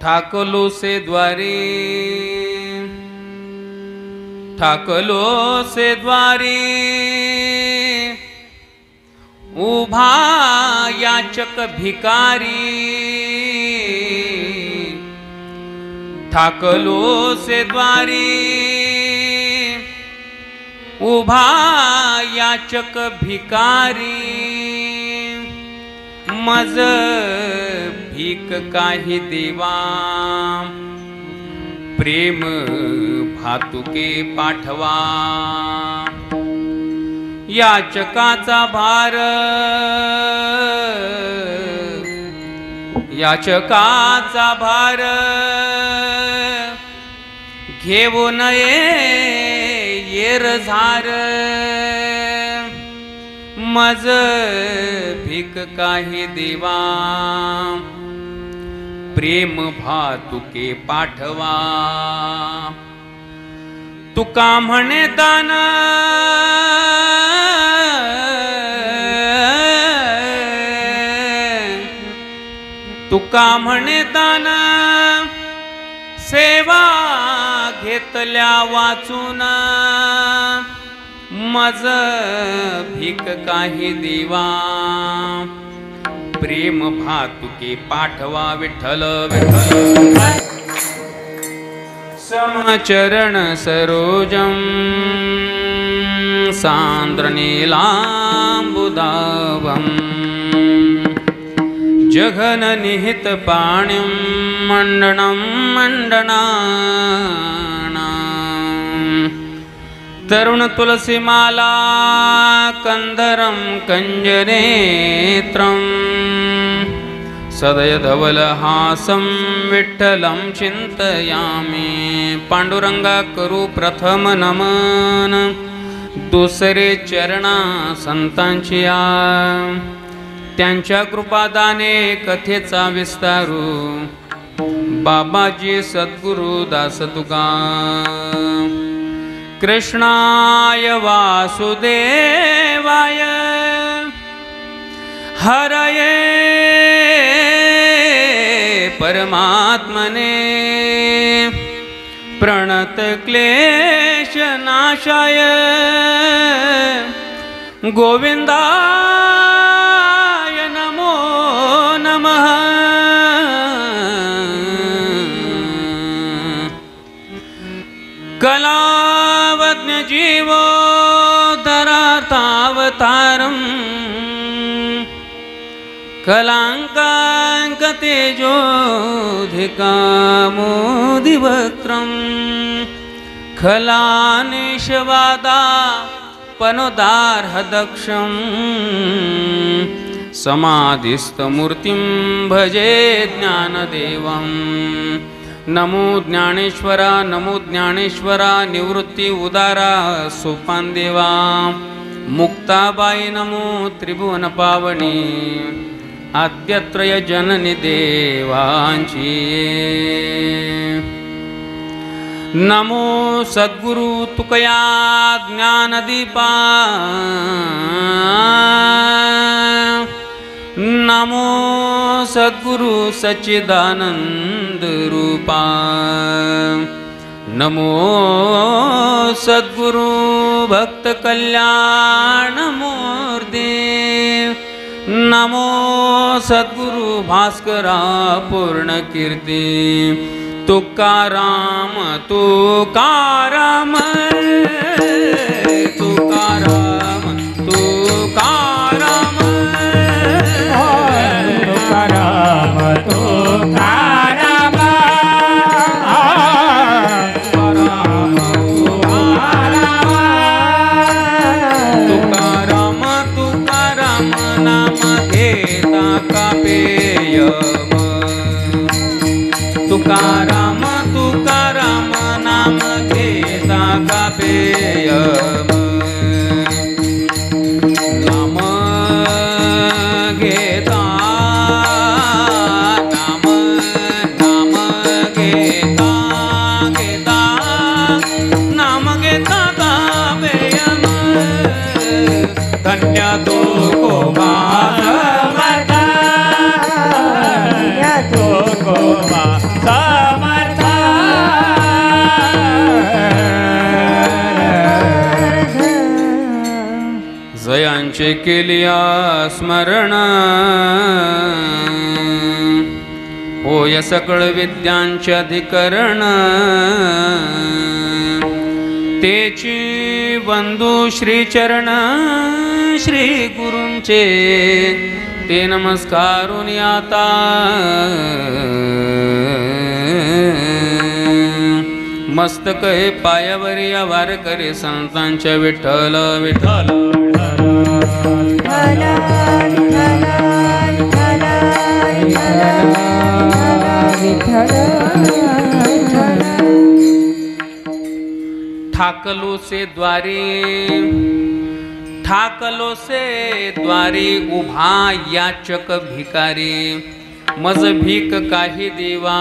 ठाकलो से द्वारी उभा याचक भिकारी, ठाकलो से द्वारी उभा याचक भिकारी, मज भीक काही देवा प्रेम भातुके पाठवा, याचकाचा भार घेऊ नये येरझार, मज भीक काही देवा प्रेम भातुके पाठवा, तुका म्हणे दान सेवा घेतल्या वाचून, मज भीक काही देवा प्रेम भातुके पाठवा, विठ्ठल विठ्ठल समचरण सरोजम सांद्र नीलांबुदावम, जघन निहित पाणिं मंडनं मंडनानां, तरुण तुलसीमाला कंधरं कंजनेत्रं, सदय धवलहासं विठ्ठलं चिंतयामि, पांडुरंगा करू प्रथम नमन, दुसरे चरणा संतांची त्यांच्या कृपादाने कथेचा विस्तारू, बाबाजी सद्गुरु दास तुका, कृष्णाय वासुदेवाय हरये परमात्मने, प्रणत क्लेश नाशाय गोविंदाय नमो नमः, कलावज्ञ जीवोद्धरार्थावतारम्, कलाङ्कतेजोधिकामोदिवक्त्रम्, खलानिशवादा पनुदार्हदक्षं, समाधिस्थमूर्तिं भजे ज्ञानदेवं, नमो ज्ञानेश्वरा नमो ज्ञानेश्वरा, निवृत्ती उदारा सोपान देवा, मुक्ताबाई नमो त्रिभुवन पावनी, आद्यत्रय जननी देवांची, नमो सद्गुरु तुकया ज्ञानदीपा, नमो सद्गुरु सच्चिदानंद रूपा, नमो सद्गुरु भक्त कल्याण मूर्ती, नमो सद्गुरु भास्करा पूर्ण कीर्ती, तुकाराम तुकाराम तुकाराम तुकाराम तुकाराम तुकाराम तुकाराम तुकाराम नाम घेता कापेयम, तुकाराम तुकाराम नाम घेता कापेयम, नाम घेता नाम घेता घेता नाम घेता कापेयम, धन्य तो कोबा समर्थ, धन्य तो कोबा विठ्ठलाचे केलिया स्मरण, होय सकळ विद्यांचे अधिकरण, तेची बंधू श्रीचरण श्री गुरूंचे ते नमस्कारून आता मस्तक हे पायावरी वार करे संतांच्या विठ्ठल विठ्ठल ठाकलो से द्वारी उभा याचक भिकारी, मज भीक काही देवा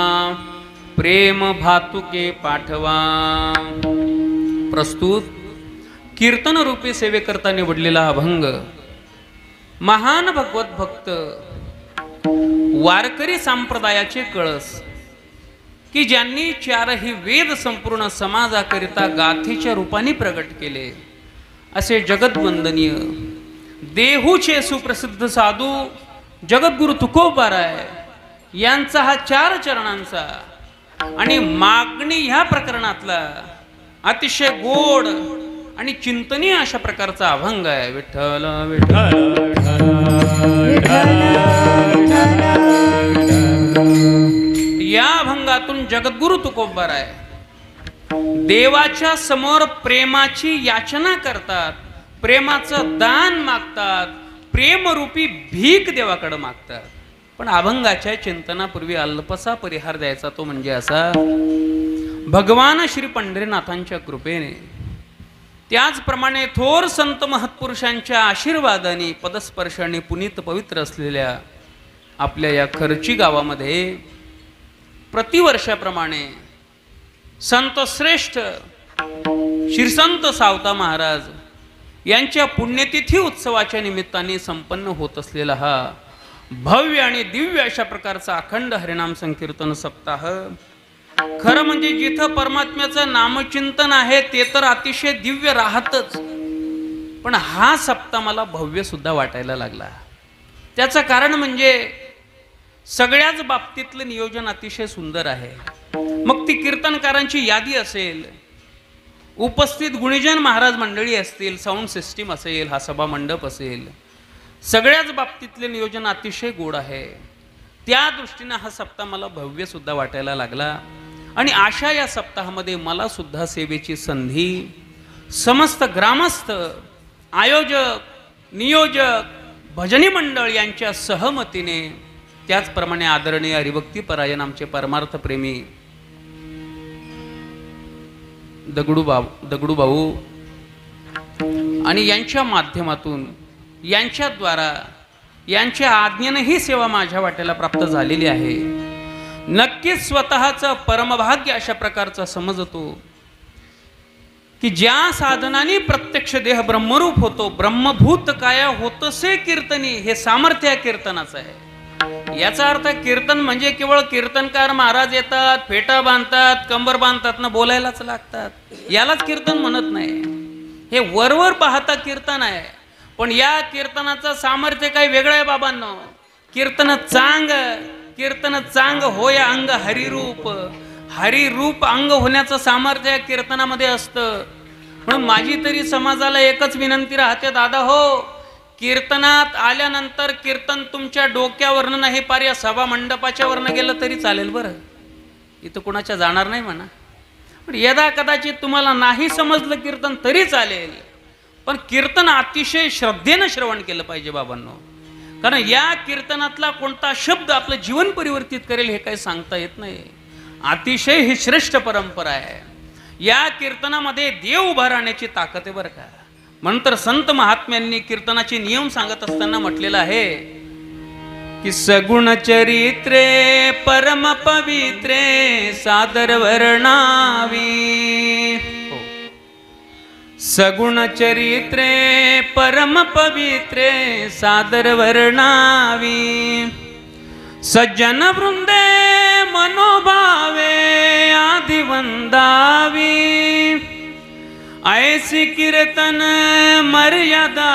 प्रेम भातुके पाठवा. प्रस्तुत कीर्तन रूपी सेवेकरता निवडलेला अभंग महान भगवत भक्त वारकरी संप्रदायाचे कळस, की ज्यांनी चारही वेद संपूर्ण समाजाकरिता गाथेच्या रूपाने प्रगट केले, असे जगतवंदनीय देहूचे सुप्रसिद्ध साधू जगद्गुरु तुकोबाराय यांचा हा 4 चरणांचा आणि मागणी ह्या प्रकरणातला अतिशय गोड आणि चिंतनीय अशा प्रकारचा अभंग आहे. विठ्ठल विठ्ठल या अभंगातून जगद्गुरु तुकोबाराय देवाच्या समोर प्रेमाची याचना करतात, प्रेमाचं दान मागतात, प्रेमरूपी भीक देवाकडे मागतात. पण अभंगाच्या चिंतनापूर्वी अल्पसा परिहार द्यायचा, तो म्हणजे असा: भगवान श्री पंढरीनाथांच्या कृपेने, त्याचप्रमाणे थोर संत महत्पुरुषांच्या आशीर्वादाने, पदस्पर्शाने पुनीत पवित्र असलेल्या आपल्या या खर्ची गावामध्ये प्रतिवर्षाप्रमाणे संत श्रेष्ठ श्रीसंत सावता महाराज यांच्या पुण्यतिथी उत्सवाच्या निमित्ताने संपन्न होत असलेला हा भव्य आणि दिव्य अशा प्रकारचा अखंड हरिनाम संकीर्तन सप्ताह, खरं म्हणजे जिथं परमात्म्याचं नामचिंतन आहे ते तर अतिशय दिव्य राहतच, पण हा सप्ताह मला भव्य सुद्धा वाटायला लागला. त्याचं कारण म्हणजे सगळ्याच बाबतीतलं नियोजन अतिशय सुंदर आहे. मग ती कीर्तनकारांची यादी असेल, उपस्थित गुणीजन महाराज मंडळी असतील, साऊंड सिस्टीम असेल, हा सभा मंडप असेल, सगळ्याच बाबतीतले नियोजन अतिशय गोड आहे. त्या दृष्टीने हा सप्ताह मला भव्य सुद्धा वाटायला लागला. आणि अशा या सप्ताहामध्ये मला सुद्धा सेवेची संधी समस्त ग्रामस्थ, आयोजक, नियोजक, भजनी मंडळ यांच्या सहमतीने, त्याचप्रमाणे आदरणीय हरिभक्तीपरायण आमचे परमार्थ प्रेमी दगडू भाऊ आणि यांच्या माध्यमातून, यांच्याद्वारा, यांच्या आज्ञेने ही सेवा माझ्या वाट्याला प्राप्त झालेली आहे. नक्कीच स्वतःचं परमभाग्य अशा प्रकारचा समजतो की ज्या साधनाने प्रत्यक्ष देह ब्रह्मरूप होतो, ब्रह्मभूत काया होतसे कीर्तनी, हे सामर्थ्य कीर्तनाचं आहे. याचा अर्थ कीर्तन म्हणजे केवळ कीर्तनकार महाराज येतात, फेटा बांधतात, कंबर बांधतात ना बोलायलाच लागतात, यालाच कीर्तन म्हणत नाही. हे वरवर पाहता कीर्तन आहे, पण या कीर्तनाचं सामर्थ्य काही वेगळं आहे बाबांनो. कीर्तन चांग होय अंग हरिरूप, हरिरूप अंग होण्याचं सामर्थ्य या कीर्तनामध्ये असतं. म्हणून माझी तरी समाजाला एकच विनंती राहते, दादा हो, कीर्तनात आल्यानंतर कीर्तन तुमच्या डोक्यावरनं नाही, पार या सभा मंडपाच्या वरनं गेलं तरी चालेल बरं, इथं कुणाच्या जाणार नाही म्हणा. पण यदा कदाचित तुम्हाला नाही समजलं कीर्तन तरी चालेल, पण कीर्तन अतिशय श्रद्धेनं श्रवण केलं पाहिजे बाबांनो. कारण या कीर्तनातला कोणता शब्द आपलं जीवन परिवर्तित करेल हे काही सांगता येत नाही. अतिशय ही श्रेष्ठ परंपरा आहे. या कीर्तनामध्ये देव उभा राहण्याची ताकद आहे बरं का. म्हणून संत महात्म्यांनी कीर्तनाचे नियम सांगत असताना म्हटलेलं आहे की सगुण चरित्रे परम पवित्रे सादर वर्णावी, सगुण चरित्रे परम पवित्रे सादर वर्णावी, सज्जन वृंदे मनोभावे आदि वंदावी, ऐसी कीर्तन मर्यादा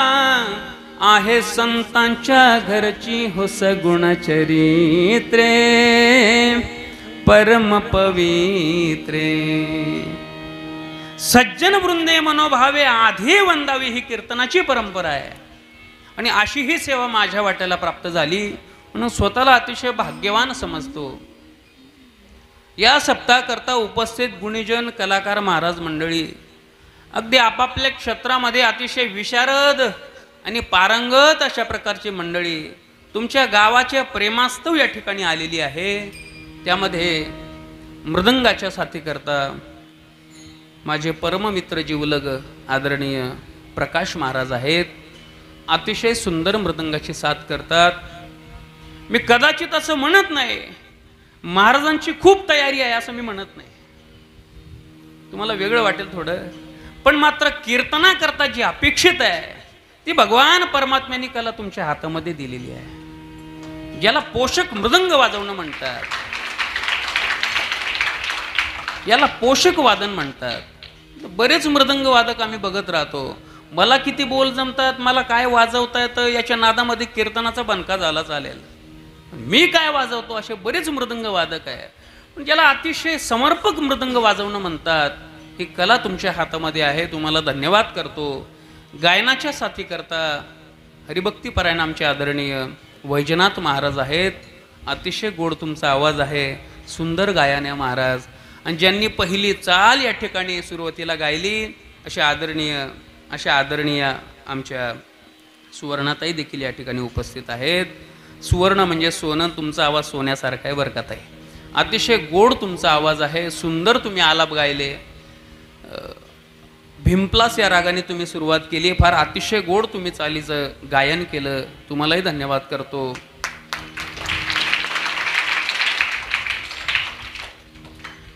आहे संतांच्या घरची हो सगुण चरित्रे परम पवित्रे. सज्जन वृंदे मनोभावे आधी वंदावी ही कीर्तनाची परंपरा आहे. आणि अशी ही सेवा माझ्या वाट्याला प्राप्त झाली म्हणून स्वतःला अतिशय भाग्यवान समजतो. या सप्ताहाकरता उपस्थित गुणीजन कलाकार महाराज मंडळी अगदी आपापल्या क्षेत्रामध्ये अतिशय विशारद आणि पारंगत अशा प्रकारची मंडळी तुमच्या गावाच्या प्रेमास्तव या ठिकाणी आलेली आहे. त्यामध्ये मृदंगाच्या साथीकरता माझे परममित्र जीवलग आदरणीय प्रकाश महाराज आहेत. अतिशय सुंदर मृदंगाची साथ करतात. मी कदाचित असं म्हणत नाही महाराजांची खूप तयारी आहे असं मी म्हणत नाही, तुम्हाला वेगळं वाटेल थोडं, पण मात्र कीर्तनाकरता जी अपेक्षित आहे ती भगवान परमात्म्याने कला तुमच्या हातामध्ये दिलेली आहे, ज्याला पोषक मृदंग वाजवणं म्हणतात, याला पोषक वादन म्हणतात. बरेच मृदंग वादक आम्ही बघत राहतो, मला किती बोल जमतात, मला काय वाजवता येतं याच्या नादामध्ये कीर्तनाचा बनका झाला चालेल, मी काय वाजवतो असे बरेच मृदंग वादक आहे. पण ज्याला अतिशय समर्पक मृदंग वाजवणं म्हणतात, ही कला तुमच्या हातामध्ये आहे. तुम्हाला धन्यवाद करतो. गायनाच्या साथी करता हरिभक्तीपरायण आमचे आदरणीय वैजनाथ महाराज आहेत. अतिशय गोड तुमचा आवाज आहे, सुंदर गायन आहे महाराज. आणि ज्यांनी पहिली चाल या ठिकाणी सुरुवातीला गायली अशा आदरणीय आमच्या सुवर्णाताई देखील या ठिकाणी उपस्थित आहेत. सुवर्ण म्हणजे सोनं, तुमचा आवाज सोन्यासारखा आहे बरं का ताई. अतिशय गोड तुमचा आवाज आहे, सुंदर तुम्ही आलाप गायले. भिंपलास या रागाने तुम्ही सुरुवात केली, फार अतिशय गोड तुम्ही चालीचं गायन केलं, तुम्हालाही धन्यवाद करतो.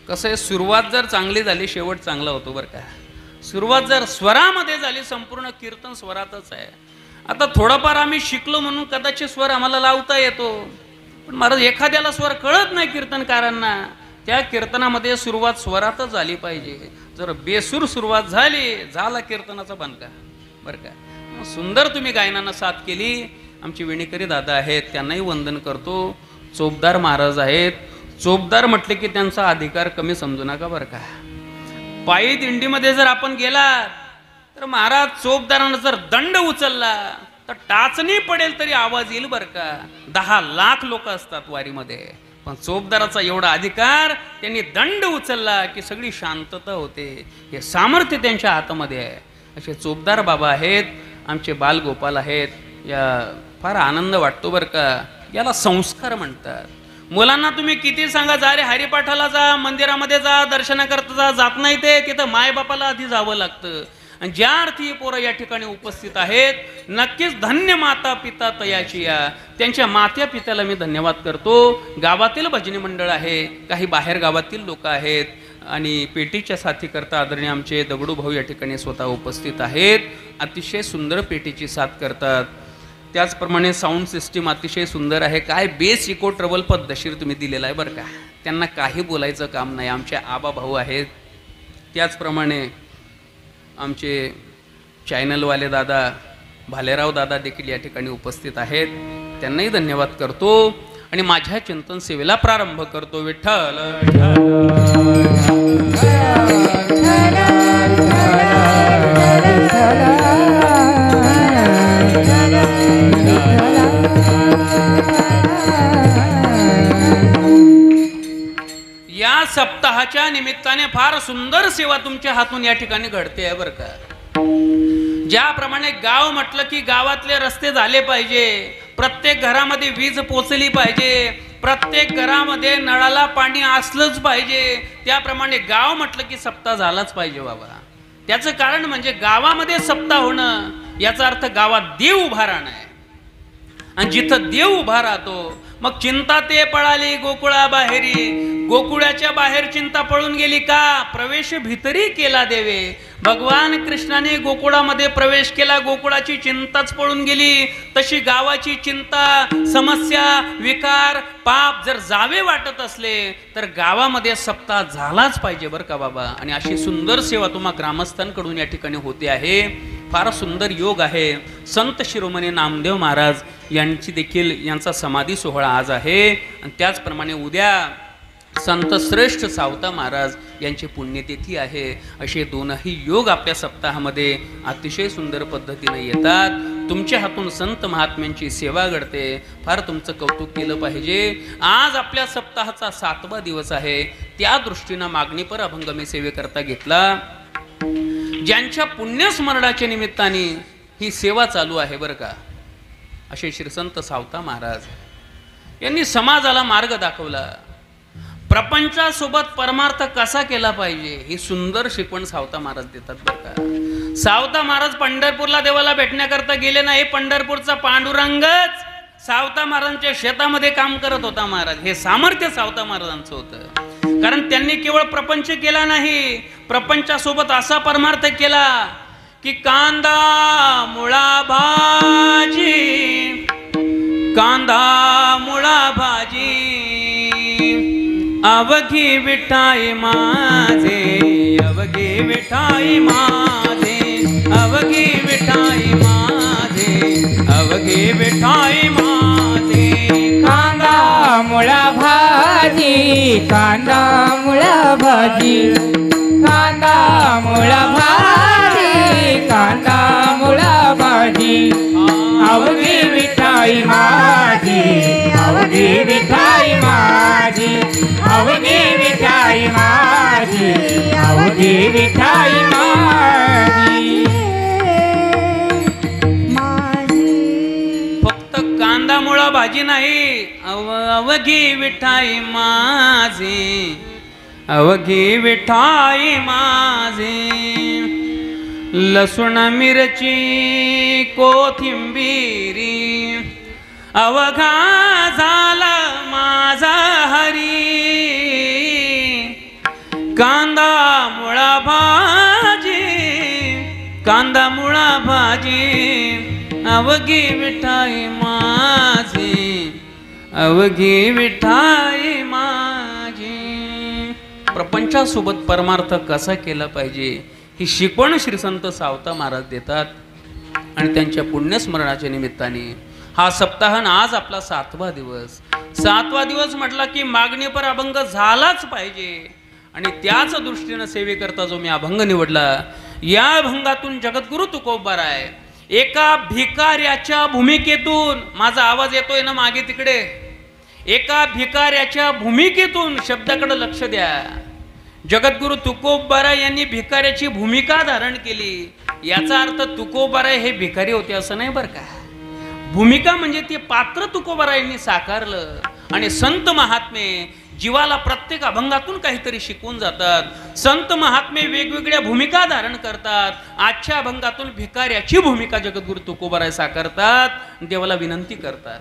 कसं आहे, सुरुवात जर चांगली झाली शेवट चांगला होतो बरं का. सुरुवात जर स्वरामध्ये झाली, संपूर्ण कीर्तन स्वरातच आहे. आता थोडंफार आम्ही शिकलो म्हणून कदाचित स्वर आम्हाला लावता येतो, पण महाराज एखाद्याला स्वर कळत नाही कीर्तनकारांना, त्या कीर्तनामध्ये सुरुवात स्वरातच झाली पाहिजे. जर बेसूर सुरुवात झाला कीर्तनाचा बनका बरं का. मग सुंदर तुम्ही गायनानं साथ केली. आमचे विणीकरी दादा आहेत, त्यांनाही वंदन करतो. चोपदार महाराज आहेत, चोपदार म्हटले की त्यांचा अधिकार कमी समजू नका बरं का. पायी दिंडीमध्ये जर आपण गेला तर महाराज चोपदारानं जर दंड उचलला तर टाचणी पडेल तरी आवाज येईल बरं का. 10 लाख लोक असतात वारीमध्ये, पण चोपदाराचा एवढा अधिकार, त्यांनी दंड उचलला की सगळी शांतता होते. हे सामर्थ्य त्यांच्या हातामध्ये आहे. असे चोपदार बाबा आहेत, आमचे बालगोपाल आहेत. या फार आनंद वाटतो बरं का. याला संस्कार म्हणतात. मुलांना तुम्ही किती सांगा, जा रे हरिपाठाला जा, मंदिरामध्ये जा, दर्शनाकरता जा, जात नाही ते, तिथं मायबापाला आधी जावं लागतं. आणि ज्या अर्थी पोरं या ठिकाणी उपस्थित आहेत, नक्कीच धन्य माता पिता तयाची या. त्यांच्या मात्या पित्याला मी धन्यवाद करतो. गावातील भजनी मंडळ आहे, काही बाहेर गावातील लोक आहेत, आणि पेटीच्या साथी करता आदरणीय आमचे दगडू भाऊ या ठिकाणी स्वतः उपस्थित आहेत. अतिशय सुंदर पेटीची साथ करतात. त्याचप्रमाणे साऊंड सिस्टीम अतिशय सुंदर आहे. काय बेस इको ट्रबल पद्धतशीर तुम्ही दिलेला आहे बरं का. त्यांना काही बोलायचं काम नाही. आमचे आबा भाऊ आहेत. त्याचप्रमाणे आमचे चॅनलवाले दादा भालेराव दादा देखील या ठिकाणी उपस्थित आहेत. त्यांनाही धन्यवाद करतो आणि माझ्या चिंतन सेवेला प्रारंभ करतो. विठ्ठल या सप्ताहाच्या निमित्ताने फार सुंदर सेवा तुमच्या हातून या ठिकाणी घडते आहे बरं का. ज्याप्रमाणे गाव म्हटलं की गावातले रस्ते झाले पाहिजे, प्रत्येक घरामध्ये वीज पोचली पाहिजे, प्रत्येक घरामध्ये नळाला पाणी असलंच पाहिजे, त्याप्रमाणे गाव म्हटलं की सप्ताह झालाच पाहिजे बाबा. त्याचं कारण म्हणजे गावामध्ये सप्ताह होणं याचा अर्थ गावात देव उभा राहणं आहे. आणि जिथं देव उभा राहतो मग चिंता ते पळाली गोकुळा बाहेरी, गोकुळाच्या बाहेर चिंता पळून गेली का? प्रवेश भितरी केला देवे. भगवान कृष्णाने गोकुळामध्ये प्रवेश केला, गोकुळाची चिंताच पळून गेली. तशी गावाची चिंता, समस्या, विकार, पाप जर जावे वाटत असले तर गावामध्ये सप्ताह झालाच पाहिजे बरं का बाबा. आणि अशी सुंदर सेवा तुम्हा ग्रामस्थांकडून या ठिकाणी होते आहे. फार सुंदर योग आहे. संत शिरोमणी नामदेव महाराज यांची देखील यांचा समाधी सोहळा आज आहे. आणि त्याचप्रमाणे उद्या संत श्रेष्ठ सावता महाराज यांची पुण्यतिथी आहे. असे दोनही योग आपल्या सप्ताहामध्ये अतिशय सुंदर पद्धतीने येतात. तुमच्या हातून संत महात्म्यांची सेवा घडते. फार तुमचं कौतुक केलं पाहिजे. आज आपल्या सप्ताहाचा 7वा दिवस आहे. त्या दृष्टीनं मागणीपर अभंग मी सेवेकरता घेतला. ज्यांच्या पुण्यस्मरणाच्या निमित्ताने ही सेवा चालू आहे बरं का, असे श्री संत सावता महाराज यांनी समाजाला मार्ग दाखवला. प्रपंचासोबत परमार्थ कसा केला पाहिजे ही सुंदर शिकवण सावता महाराज देतात बरं का. सावता महाराज पंढरपूरला देवाला भेटण्याकरता गेले नाही. पंढरपूरचा पांडुरंगच सावता महाराजांच्या शेतामध्ये काम करत होता. महाराज हे सामर्थ्य सावता महाराजांचं होतं. कारण त्यांनी केवळ प्रपंच केला नाही, प्रपंचासोबत असा परमार्थ केला की कांदा मुळा भाजी, कांदा मुळा भाजी, अवघी विठाई माझे, अवघी विठाई माझे, अवघी विठाई माझे, अवघी विठाई माझे. कांदा मुळा भाजी, कांदा मुळा भाजी, कांदा मुळा भाजी, कांदा मुळा भाजी, अवघी विठाई माझी, अवघी विठाई माझी, अवघी विठाई माझी, अवघी विठाई माझी. फक्त कांदा मुळा भाजी नाही, अवघी विठाई माझी, अवघी विठाई माझी. लसूण मिरची कोथिंबिरी अवघा झाला माझा हरी. कांदा मुळा भाजी, कांदा मुळा भाजी, अवघी विठाई माझी, अवघी विठाई माझी. प्रपंचासोबत परमार्थ कसा केला पाहिजे ही शिकवण श्री संत सावता महाराज देतात. आणि त्यांच्या पुण्यस्मरणाच्या निमित्ताने हा सप्ताह आज आपला 7वा दिवस. 7वा दिवस म्हटला की मागणीपर अभंग झालाच पाहिजे. आणि त्याच दृष्टीनं सेवेकरता जो मी अभंग निवडला, या अभंगातून जगद्गुरु तुकोबाराय एका भिकाऱ्याच्या भूमिकेतून, माझा आवाज येतोय ना मागे तिकडे, एका भिकाऱ्याच्या भूमिकेतून, शब्दाकडे लक्ष द्या, जगद्गुरु तुकोबाराय यांनी भिकाऱ्याची भूमिका धारण केली. याचा अर्थ तुकोबाराय हे भिकारी होते असं नाही बरं का. भूमिका म्हणजे ते पात्र तुकोबारायांनी साकारलं. आणि संत महात्मे जीवाला प्रत्येक अभंगातून काहीतरी शिकवून जातात. संत महात्मे वेगवेगळ्या भूमिका धारण करतात. आजच्या अभंगातून भिकाऱ्याची भूमिका जगद्गुरु तुकोबाराय साकारतात, देवाला विनंती करतात.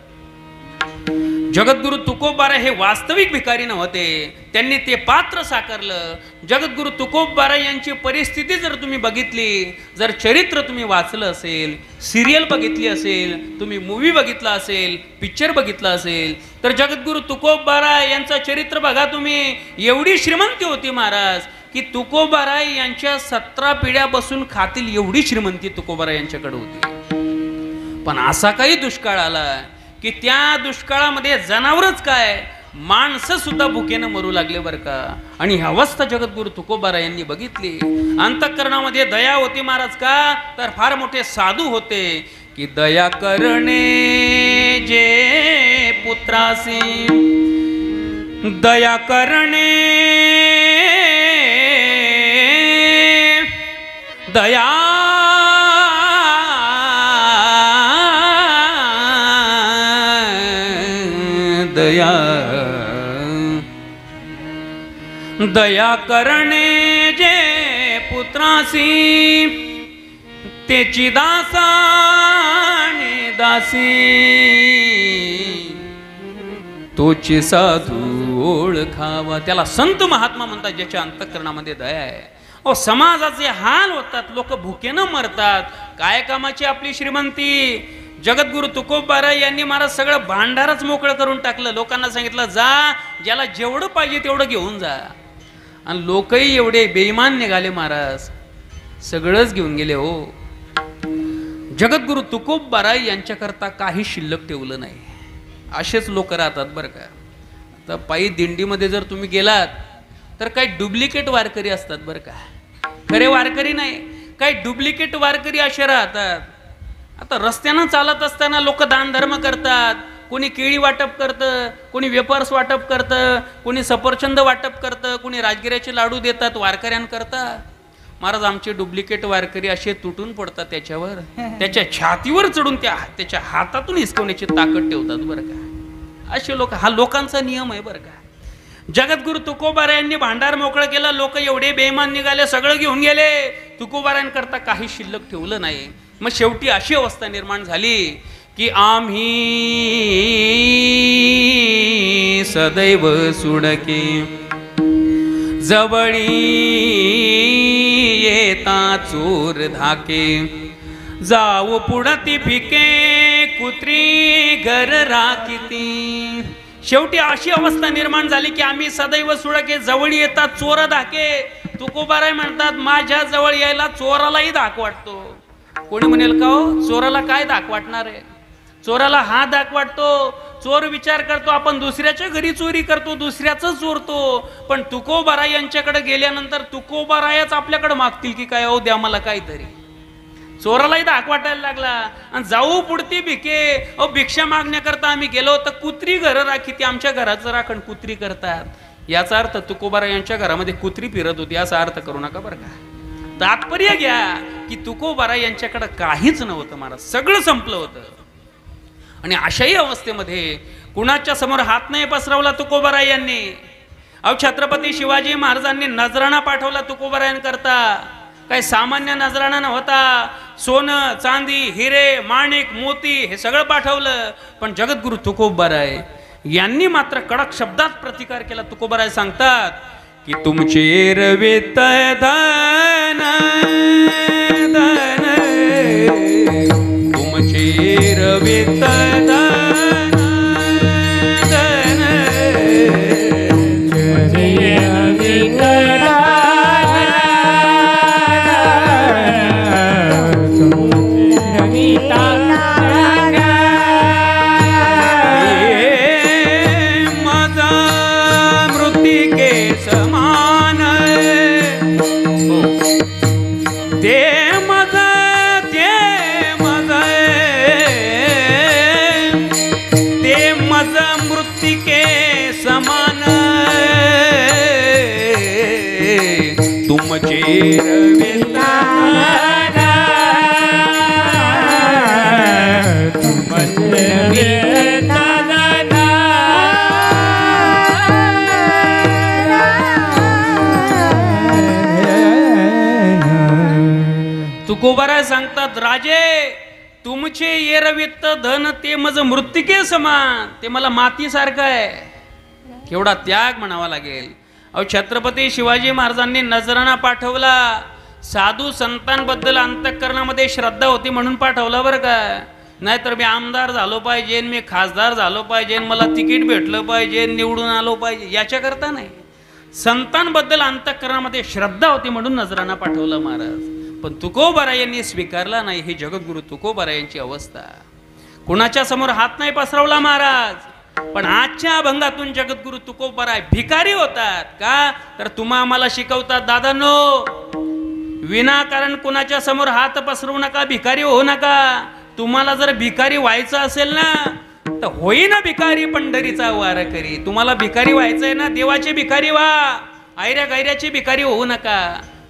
जगद्गुरु तुकोबाराय हे वास्तविक भिकारी नव्हते, त्यांनी ते पात्र साकारलं. जगद्गुरु तुकोबाराय यांची परिस्थिती जर तुम्ही बघितली, जर चरित्र तुम्ही वाचलं असेल, सिरियल बघितली असेल, तुम्ही मूवी बघितला असेल, पिक्चर बघितला असेल, तर जगद्गुरु तुकोबाराय यांचं चरित्र बघा तुम्ही. एवढी श्रीमंती होती महाराज की तुकोबाराय यांच्या 17 पिढ्या बसून खातील एवढी श्रीमंती तुकोबाराय यांच्याकडे होती. पण असा काही दुष्काळ आला की त्या दुष्काळामध्ये जनावरच काय, माणसं सुद्धा भुकेनं मरू लागले बरं का. आणि ही अवस्था जगद्गुरु तुकोबाराय यांनी बघितली. अंतःकरणामध्ये दया होती महाराज का, तर फार मोठे साधू होते की दया करणे जे पुत्रासी, दया करणे, दया दया, दया करणे जे पुत्रासी, तेची दासाने दासी. तोची साधू ओळखावा. त्याला संत महात्मा म्हणतात ज्याच्या अंतःकरणामध्ये दया आहे. अहो समाजाचे हाल होतात, लोक भुकेनं मरतात, काय कामाची आपली श्रीमंती. जगद्गुरु तुकोबा यांनी महाराज सगळं भांडारच मोकळं करून टाकलं. लोकांना सांगितलं जा, ज्याला जेवढं पाहिजे तेवढं घेऊन जा. आणि लोकही एवढे बेईमान निघाले महाराज, सगळंच घेऊन गेले. हो, जगद्गुरु तुकोबा यांच्याकरता काही शिल्लक ठेवलं नाही. असेच लोक राहतात बरं का. आता पायी दिंडीमध्ये जर तुम्ही गेलात तर काही डुप्लिकेट वारकरी असतात बरं का, खरे वारकरी नाही, काही डुप्लिकेट वारकरी असे राहतात. आता रस्त्यानं चालत असताना लोक दानधर्म करतात. कोणी केळी वाटप करतं, कोणी वेपर्स वाटप करतं, कोणी सफरचंद वाटप करतं, कोणी राजगिऱ्याचे लाडू देतात वारकऱ्यांकरता. महाराज आमचे डुप्लिकेट वारकरी असे तुटून पडतात त्याच्यावर, त्याच्या छातीवर चढून त्याच्या हातातून हिसकवण्याची ताकद ठेवतात बरं का. असे लोक, हा लोकांचा नियम आहे बरं का. जगद्गुरु तुकोबा यांनी भांडार मोकळं केलं, लोक एवढे बेईमान निघाले, सगळं घेऊन गेले. तुकोबारायांकरता काही शिल्लक ठेवलं नाही. मग शेवटी अशी अवस्था निर्माण झाली की आम्ही सदैव सुडके जवळी येता चोर धाके जाऊ पुढती भिके कुत्री घर राखिती. शेवटी अशी अवस्था निर्माण झाली की आम्ही सदैव सुडके जवळी येतात चोर धाके. तुकोबाराय म्हणतात माझ्या जवळ यायला चोरालाही धाक वाटतो. कोणी म्हणेल का हो, चोराला काय धाक वाटणार आहे? चोराला हा धाक वाटतो, चोर विचार करतो आपण दुसऱ्याच्या घरी चोरी करतो, दुसऱ्याचं चोरतो. पण तुकोबाराय यांच्याकडे गेल्यानंतर तुकोबारायच आपल्याकडे मागतील की काय, हो द्या मला काहीतरी. चोरालाही धाक वाटायला लागला. आणि जाऊ पुढती भिके, अहो भिक्षा मागण्याकरता आम्ही गेलो तर कुत्री घरं राखी, ती आमच्या घराचं राखण कुत्री करतात. याचा अर्थ तुकोबाराय यांच्या घरामध्ये कुत्री फिरत होती असा अर्थ करू नका बरं का. तात्पर्य घ्या की तुकोबाराय यांच्याकडे काहीच नव्हतं महाराज, सगळं संपलं होतं. आणि अशाही अवस्थेमध्ये कुणाच्या समोर हात नाही पसरवला तुकोबाराय यांनी. अहो छत्रपती शिवाजी महाराजांनी नजराणा पाठवला तुकोबारायांकरता. काही सामान्य नजराणा नव्हता, सोनं चांदी हिरे माणिक मोती हे सगळं पाठवलं. पण जगद्गुरु तुकोबाराय यांनी मात्र कडक शब्दात प्रतिकार केला. तुकोबाराय सांगतात की तुमचे रवित धन धन तुमचे रवित धन धन तुकोबाराय सांगतात राजे तुमचे येरवित्त धन ते मज मृत्तिके समान, ते मला मातीसारखं आहे. केवढा त्याग म्हणावा लागेल. अहो छत्रपती शिवाजी महाराजांनी नजराणा पाठवला. साधू संतांबद्दल अंतःकरणामध्ये श्रद्धा होती म्हणून पाठवला बरं का. नाहीतर मी आमदार झालो पाहिजे, मी खासदार झालो पाहिजे, मला तिकीट भेटलं पाहिजे, निवडून आलो पाहिजे याच्याकरता नाही. संतांबद्दल अंतःकरणामध्ये श्रद्धा होती म्हणून नजराणा पाठवला महाराज. पण तुकोबाराय यांनी स्वीकारला नाही. हे जगद्गुरु तुकोबाराय यांची अवस्था. कुणाच्या समोर हात नाही पसरवला महाराज. पण आजच्या अभंगातून जगद्गुरु तुकोबाराय भिकारी होतात का, तर तुम्हा आम्हाला शिकवतात दादांनो विनाकारण कुणाच्या समोर हात पसरवू नका, भिकारी होऊ नका. तुम्हाला जर भिकारी व्हायचं असेल ना तर होईना भिकारी पंढरीचा वारकरी. तुम्हाला भिकारी व्हायचंय ना, देवाचे भिकारी व्हा, आयऱ्या गैऱ्याची भिकारी होऊ नका.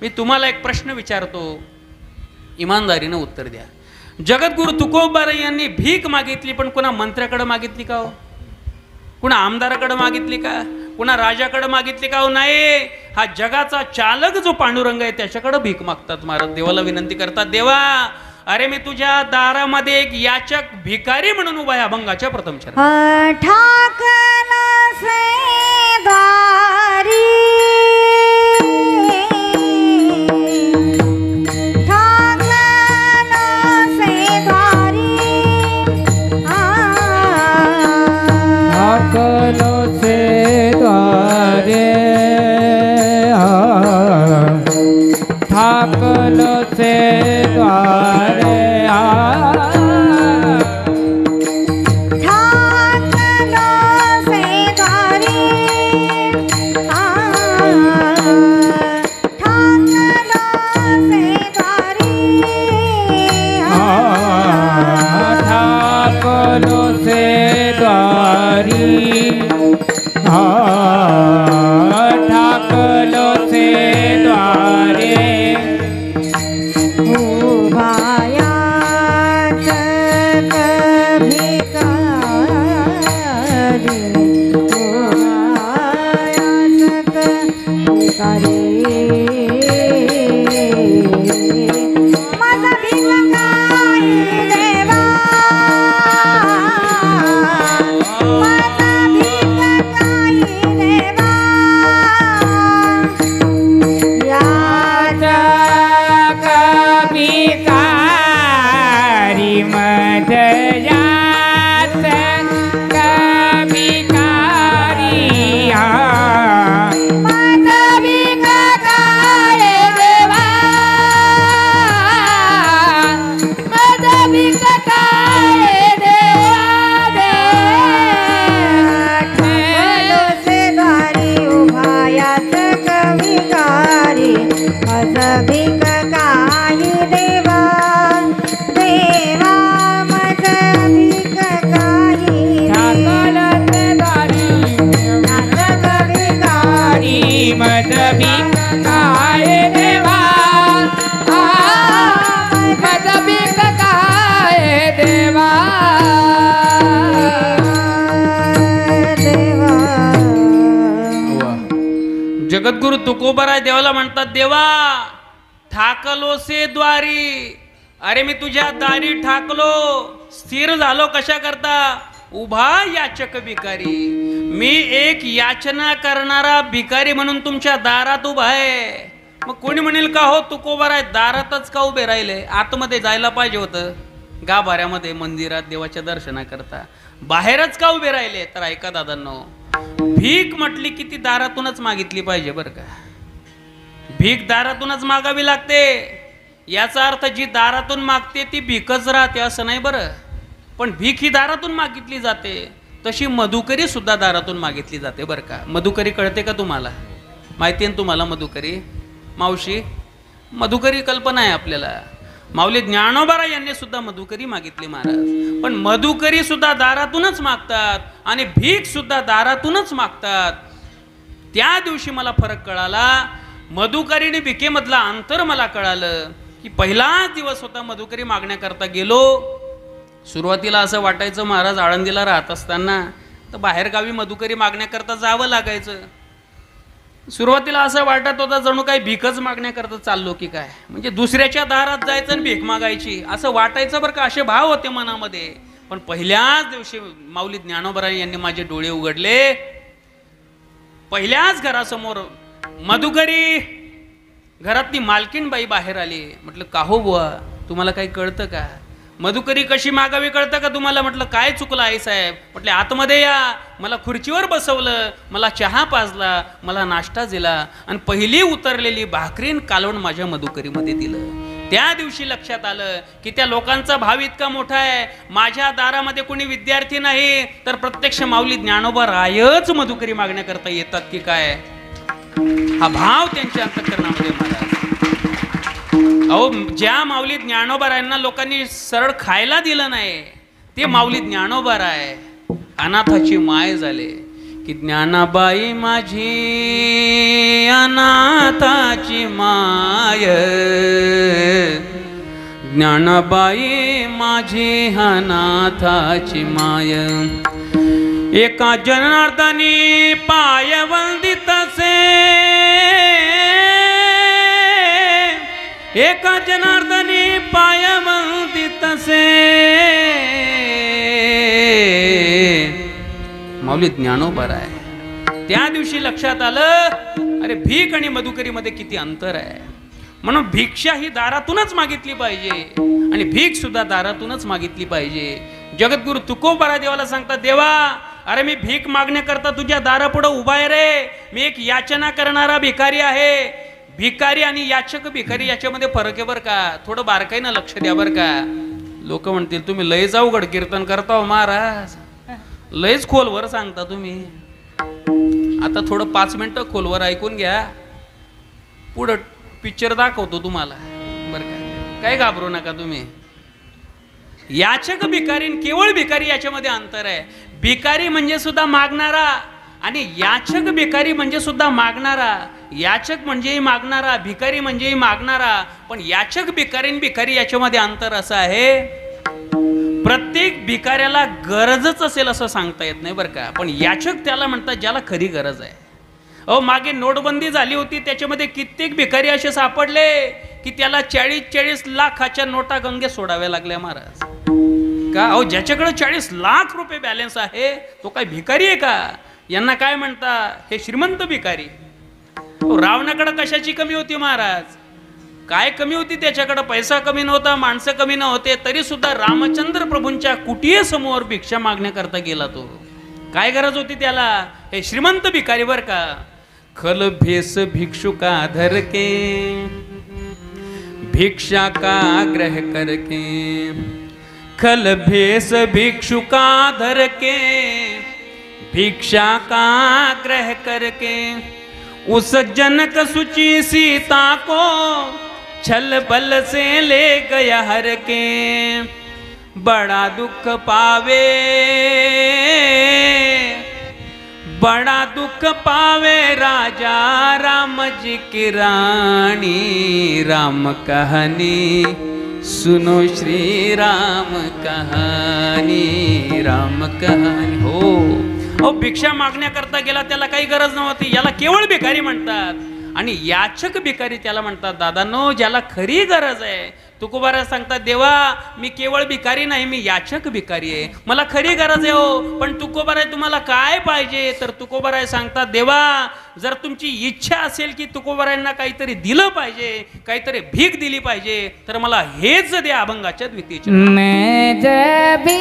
मी तुम्हाला एक प्रश्न विचारतो, इमानदारीनं उत्तर द्या. जगद्गुरु तुकोबाराय यांनी भीक मागितली पण कुणा मंत्र्याकडे मागितली का हो? कुणा आमदाराकडे मागितली का? कुणा राजाकडे मागितली का हो? नाही. हा जगाचा चालक जो पांडुरंग आहे त्याच्याकडे भीक मागतात महाराज. देवाला विनंती करतात देवा अरे मी तुझ्या दारामध्ये एक याचक भिकारी म्हणून उभा आहे अभंगाच्या प्रथम चरण. ठाकला से दारी ठाकलो से द्वारे जगद्गुरु तुकोबाराय देवाला म्हणतात, देवा ठाकलो से द्वारी. अरे मी तुझ्या दारी ठाकलो, स्थिर झालो. कशा करता? उभा याचक भिकारी. मी एक याचना करणारा भिकारी म्हणून तुमच्या दारात उभा आहे. मग कोणी म्हणेल का हो तुकोबाराय दारातच का उभे राहिले? आतमध्ये जायला पाहिजे होतं गाभाऱ्यामध्ये, मंदिरात देवाच्या दर्शनाकरता. बाहेरच का उभे राहिले? तर ऐका दादांनो, भीक म्हटली की ती दारातूनच मागितली पाहिजे बरं का. भीक दारातूनच मागावी लागते. याचा अर्थ जी दारातून मागते ती भीकच राहते असं नाही बरं. पण भीक ही दारातून मागितली जाते, तशी मधुकरी सुद्धा दारातून मागितली जाते बरं का. मधुकरी कळते का तुम्हाला? माहिती आहे तुम्हाला मधुकरी? मावशी, मधुकरी कल्पना आहे आपल्याला. माऊली ज्ञानोबाराय यांनी सुद्धा मधुकरी मागितली महाराज. पण मधुकरी सुद्धा दारातूनच मागतात आणि भीक सुद्धा दारातूनच मागतात. त्या दिवशी मला फरक कळाला. मधुकरी आणि भिकेमधला अंतर मला कळालं की पहिलाच दिवस होता मधुकरी मागण्याकरता गेलो. सुरुवातीला असं वाटायचं महाराज आळंदीला राहत असताना तर बाहेरगावी मधुकरी मागण्याकरता जावं लागायचं. सुरुवातीला असं वाटत होतं जणू काही भीकच मागण्याकरता चाललो की काय, म्हणजे दुसऱ्याच्या दारात जायचं आणि भीक मागायची असं वाटायचं बरं का. असे भाव होते मनामध्ये. पण पहिल्याच दिवशी माऊली ज्ञानोबाराय यांनी माझे डोळे उघडले. पहिल्याच घरासमोर मधुकरी, घरातली मालकीनबाई बाहेर आली. म्हटलं का हो बुवा, तुम्हाला काही कळतं का? मधुकरी कशी मागावी कळतं का तुम्हाला? म्हटलं काय चुकलं आई साहेब? म्हटले आतमध्ये या. मला खुर्चीवर बसवलं, मला चहा पाजला, मला नाश्ता दिला आणि पहिली उतरलेली भाकरीन कालवण माझ्या मधुकरीमध्ये दिलं. त्या दिवशी लक्षात आलं की त्या लोकांचा भाव इतका मोठा आहे. माझ्या दारामध्ये कोणी विद्यार्थी नाही तर प्रत्यक्ष माऊली ज्ञानोबारायच मधुकरी मागण्याकरता येतात की काय. हा भाव त्यांच्या अंतःकरणामध्ये महाराज. अहो, ज्या माऊली ज्ञानोबारायांना लोकांनी सरळ खायला दिलं नाही ते माऊली ज्ञानोबाराय अनाथाची माय झाले. की ज्ञानाबाई माझी अनाथाची माय, ज्ञानाबाई माझी अनाथाची माय. एका जनार्दनी पाय वंदित से, एका जनार्दनी पाय मौती तसे माऊली ज्ञानोबा आहे. त्या दिवशी लक्षात आलं अरे भीक आणि मधुकरीमध्ये किती अंतर आहे. म्हणून भिक्षा ही दारातूनच मागितली पाहिजे आणि भीक सुद्धा दारातूनच मागितली पाहिजे. जगद्गुरु तुकोबारा देवाला सांगतात देवा अरे मी भीक मागण्याकरता तुझ्या दारापुढं उभा आहे रे. मी एक याचना करणारा भिकारी आहे. भिकारी आणि याचक भिकारी याच्यामध्ये फरक आहे बरं का. थोडं बारकाईनं लक्ष द्या बरं का. लोक म्हणतील तुम्ही लयच अवघड कीर्तन करता हो महाराज, लयच खोलवर सांगता तुम्ही. आता थोडं 5 मिनिटं खोलवर ऐकून घ्या, पुढं पिक्चर दाखवतो तुम्हाला बरं का. काय घाबरू नका तुम्ही. याचक भिकारी केवळ भिकारी याच्यामध्ये अंतर आहे. भिकारी म्हणजे सुद्धा मागणारा आणि याचक भिकारी म्हणजे सुद्धा मागणारा. याचक म्हणजेही मागणारा, भिकारी म्हणजेही मागणारा. पण याचक भिकारी याच्यामध्ये अंतर असं आहे प्रत्येक भिकाऱ्याला गरजच असेल असं सांगता येत नाही बरं का. पण याचक त्याला म्हणतात ज्याला खरी गरज आहे. अहो मागे नोटबंदी झाली होती त्याच्यामध्ये कित्येक भिकारी असे सापडले की त्याला 40-40 लाखाच्या नोटा गंगे सोडाव्या लागल्या महाराज. का अहो ज्याच्याकडे 40 लाख रुपये बॅलन्स आहे तो काय भिकारी आहे का. यांना काय म्हणता हे श्रीमंत भिकारी. रावणाकडे कशाची कमी होती महाराज. काय कमी होती त्याच्याकडे. पैसा कमी नव्हता, माणसं कमी नव्हते, तरी सुद्धा रामचंद्र प्रभूंच्या कुटीय समोर भिक्षा मागण्याकरता गेला तो. काय गरज होती त्याला. हे श्रीमंत भिकारी बर का. खल भेस भिक्षुका धर के भिक्षा का ग्रह करके. खल भेस भिक्षुका धर के भिक्षा का ग्रह करके. उस जनक सुची सीता को छल बल से ले गया हर के. बड़ा दुख पावे बड़ा दुख पावे राजा राम जी की रानी. राम कहानी सुनो श्री राम कहानी. राम कहानी हो. अहो भिक्षा मागण्याकरता गेला त्याला काही गरज नव्हती. याला केवळ भिकारी म्हणतात. आणि याचक भिकारी त्याला म्हणतात दादांनो ज्याला खरी गरज आहे. तुकोबारा सांगतात देवा मी केवळ भिकारी नाही, मी याचक भिकारी आहे, मला खरी गरज आहे हो. पण तुकोबारा तुम्हाला काय पाहिजे. तर तुकोबारा सांगतात देवा जर तुमची इच्छा असेल की तुकोबारांना काहीतरी दिलं पाहिजे, काहीतरी भीक दिली पाहिजे, तर मला हेच द्या अभंगाच्या द्वितीयचे. मैं जब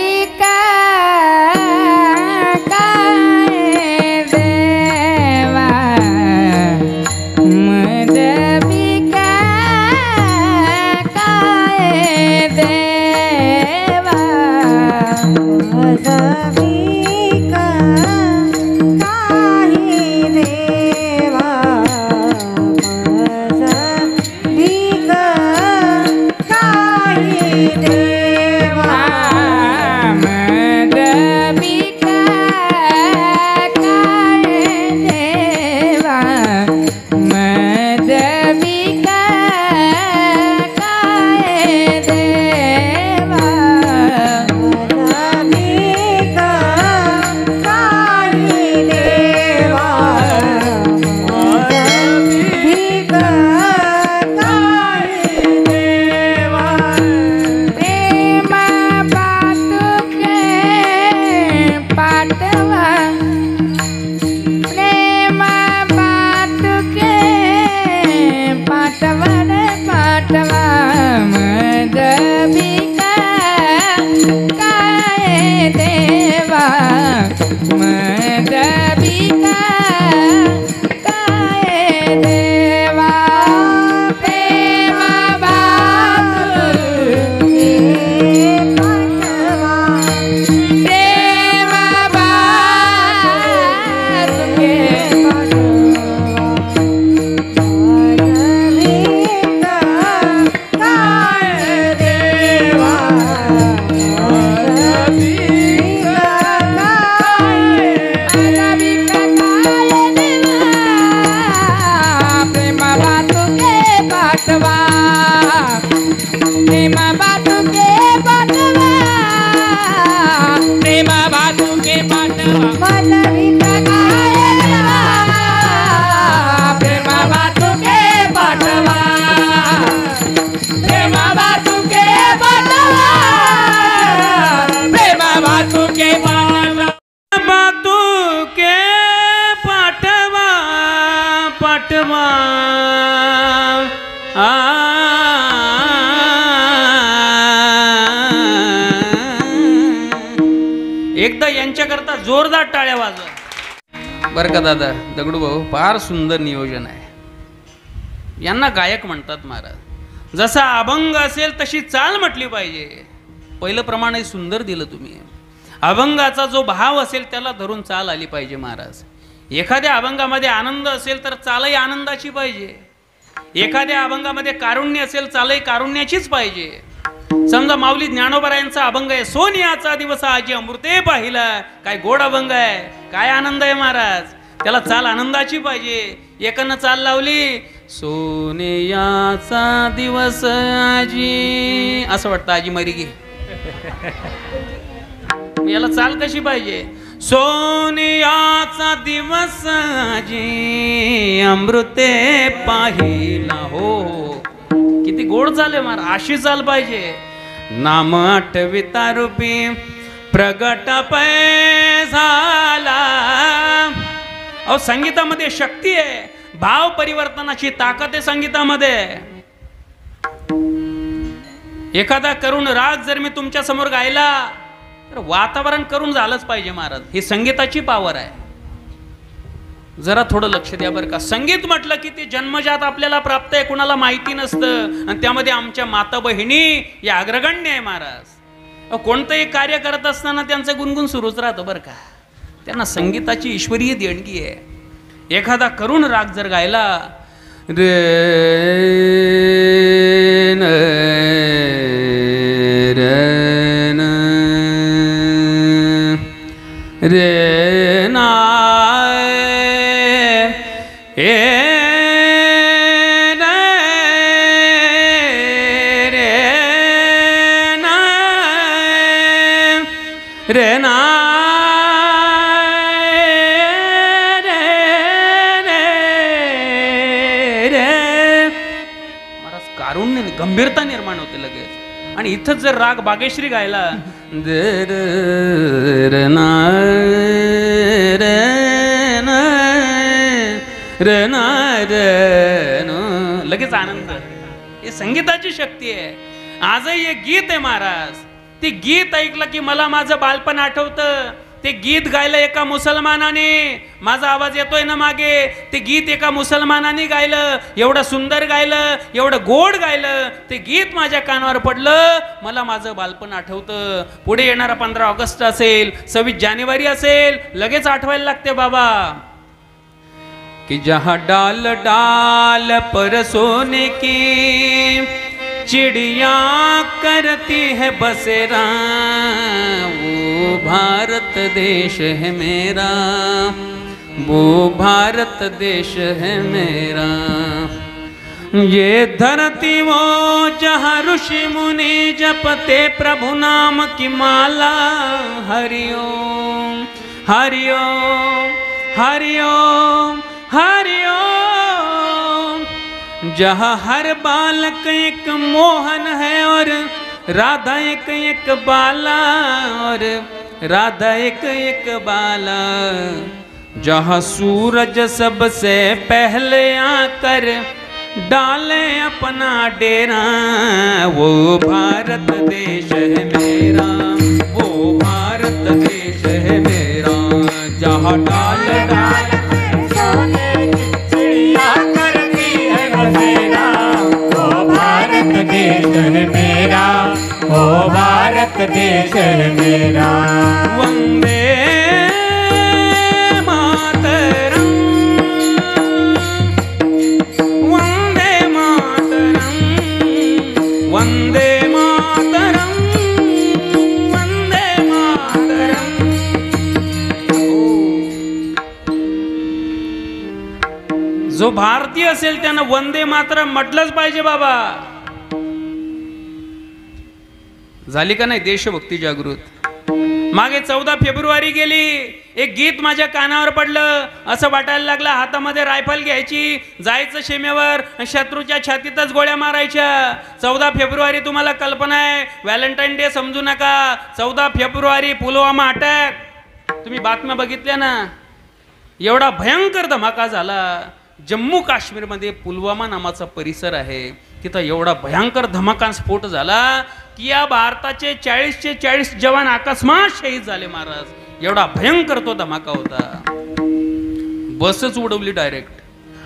त्यांच्याकरता जोरदार टाळ्या वाजवा बरं का दादा दगडू भाऊ. फार सुंदर नियोजन आहे. यांना गायक म्हणतात महाराज. जसा अभंग असेल तशी चाल म्हटली पाहिजे. पहिलं प्रमाण सुंदर दिलं तुम्ही. अभंगाचा जो भाव असेल त्याला धरून चाल आली पाहिजे महाराज. एखाद्या अभंगामध्ये आनंद असेल तर चालही आनंदाची पाहिजे. एखाद्या अभंगामध्ये कारुण्य असेल चालही कारुण्याचीच पाहिजे. समजा माऊली ज्ञानोबरायांचा अभंग आहे, सोनियाचा दिवस आजी अमृते पाहिला. काय गोड अभंग आहे, काय आनंद आहे महाराज. त्याला चाल आनंदाची पाहिजे. एकानं चाल लावली सोनियाचा दिवस आजी, असं वाटतं आजी मरी गे. याला चाल कशी पाहिजे. सोनियाचा दिवस आजी अमृते पाहिला. हो किती गोड चाल आहे महाराज. अशी चाल पाहिजे. नाम आठविता रूपी प्रगट पै झाला. अहो संगीतामध्ये शक्ती आहे. भाव परिवर्तनाची ताकद आहे संगीतामध्ये. एखादा करून राग जर मी तुमच्या समोर गायला तर वातावरण करून झालंच पाहिजे महाराज. ही संगीताची पावर आहे. जरा थोडं लक्ष द्या बरं का. संगीत म्हटलं की ते जन्मजात आपल्याला प्राप्त आहे, कुणाला माहिती नसतं. आणि त्यामध्ये आमच्या माता बहिणी या अग्रगण्य आहे महाराज. कोणतंही कार्य करत असताना त्यांचं गुणगुण सुरूच राहतं बरं का. त्यांना संगीताची ईश्वरीय देणगी आहे. एखादा करून राग जर गायला रे रे ना ए रे ना रे ना कारुण्य गंभीरता निर्माण होते लगेच. आणि इथंच जर राग बागेश्री गायला लगेच आनंद. हे संगीताची शक्ती आहे. आजही एक गीत आहे महाराज. ते गीत ऐकलं की मला माझं बालपण आठवतं. ते गीत गायलं एका मुसलमानाने. माझा आवाज येतोय ना मागे. ते गीत एका मुसलमानाने गायलं. एवढं सुंदर गायलं, एवढं गोड गायलं. ते गीत माझ्या कानावर पडलं. मला माझं बालपण आठवतं. पुढे येणारा 15 ऑगस्ट असेल, 26 जानेवारी असेल, लगेच आठवायला लागते बाबा कि जहां डाल डाल पर सोने की चिड़िया करती है बसेरा, वो भारत देश है मेरा, वो भारत देश है मेरा। ये धरती वो जहाँ ऋषि मुनि जपते प्रभु नाम की माला। हरिओम हरिओम हरिओम हरिओम। जहाँ हर बालक एक मोहन है और राधा एक एक बाला, और राधा एक एक बाला। जहाँ सूरज सबसे पहले आकर डाले अपना डेरा, वो भारत देश है मेरा, वो भारत देश है मेरा। जहाँ डाल डाल सोने की चिड़िया करती है बसेरा, वो भारत देश है मेरा, वो भारत देश है मेरा। वंदे मातरम, वंदे मातरम, वंदे मातरम, वंदे मातरम। जो भारतीय असेल त्यानं वंदे मातरम म्हटलंच पाहिजे बाबा। झाली का नाही देशभक्ती जागृत? मागे 14 फेब्रुवारी गेली, एक गीत माझ्या कानावर पडलं, असं वाटायला लागलं हातामध्ये रायफल घ्यायची, जायचं सीमेवर, शत्रूच्या छातीतच गोळ्या मारायच्या। 14 फेब्रुवारी तुम्हाला कल्पना आहे, व्हॅलेंटाईन डे समजू नका। 14 फेब्रुवारी पुलवामा अटॅक तुम्ही बातम्या बघितल्या ना, एवढा भयंकर धमाका झाला। जम्मू काश्मीरमध्ये पुलवामा नावाचा परिसर आहे, तिथं एवढा भयंकर धमाका स्फोट झाला की या भारताचे 40चे 40 जवान अकस्मात शहीद झाले महाराज। एवढा भयंकर तो धमाका होता. बसच उडवली डायरेक्ट.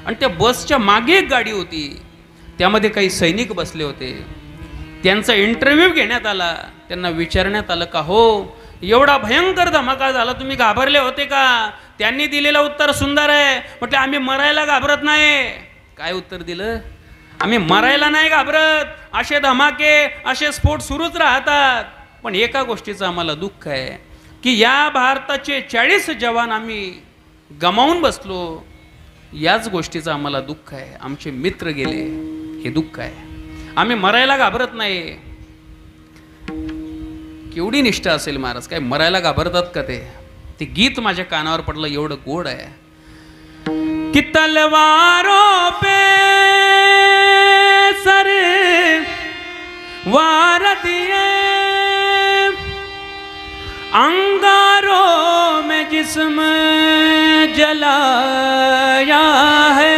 आणि त्या बसच्या मागे एक गाडी होती, त्यामध्ये काही सैनिक बसले होते. त्यांचा इंटरव्ह्यू घेण्यात आला. त्यांना विचारण्यात आलं का हो एवढा भयंकर धमाका झाला, तुम्ही घाबरले होते का? त्यांनी दिलेलं उत्तर सुंदर आहे. म्हटलं आम्ही मरायला घाबरत नाही. काय उत्तर दिलं? आम्ही मरायला नाही घाबरत, असे धमाके असे स्फोट सुरूच राहतात. पण एका गोष्टीचं आम्हाला दुःख आहे की या भारताचे 40 जवान आम्ही गमावून बसलो. याच गोष्टीचं आम्हाला दुःख आहे. आमचे मित्र गेले, हे दुःख आहे. आम्ही मरायला घाबरत नाही. केवढी निष्ठा असेल महाराज, काय मरायला घाबरतात का ते? ते गीत माझ्या कानावर पडलं, एवढं गोड आहे कि तलवारों पे सर वार दिए, अंगारों में जिस्म जलाया है,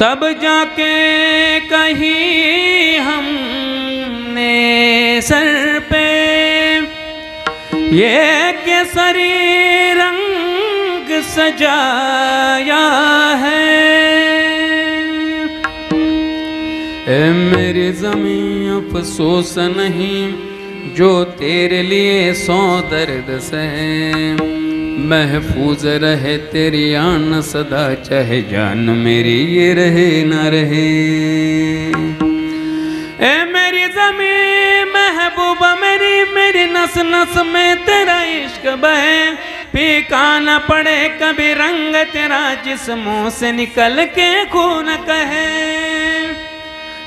तब जाके कहीं हमने सर पे ये केसरी रंग सजाया है. ए मेरी ज़मीं अफसोस नहीं जो तेरे लिए 100 दर्द सहे, महफूज रहे तेरी आन सदा, चाहे जान मेरी ये रहे ना रहे. ए मेरी ज़मीं महबूबा मेरी, मेरी नस नस में तेरा इश्क बहे, फीका न पड़े कभी रंग तेरा जिस्मों से निकल के खून कहे.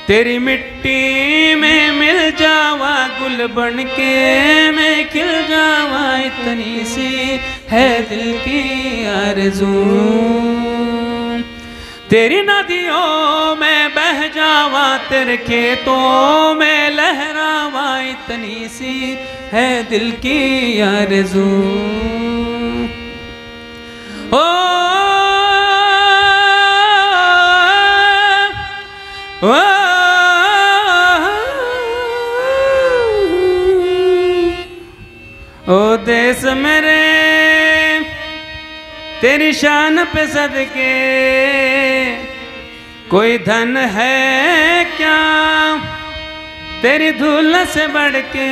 तेरी मिट्टी में मिल जावा गुल बन के मैं खिल जावा, इतनी सी है दिल की आरज़ू. तेरी नदियों में बह जावा, तेरे खेतों में लहरावा, इतनी सी है दिल की आरज़ू. ओ ओ देश मेरे तेरी शान पे सदके, कोई धन है क्या तेरी धूल से बढ़ के,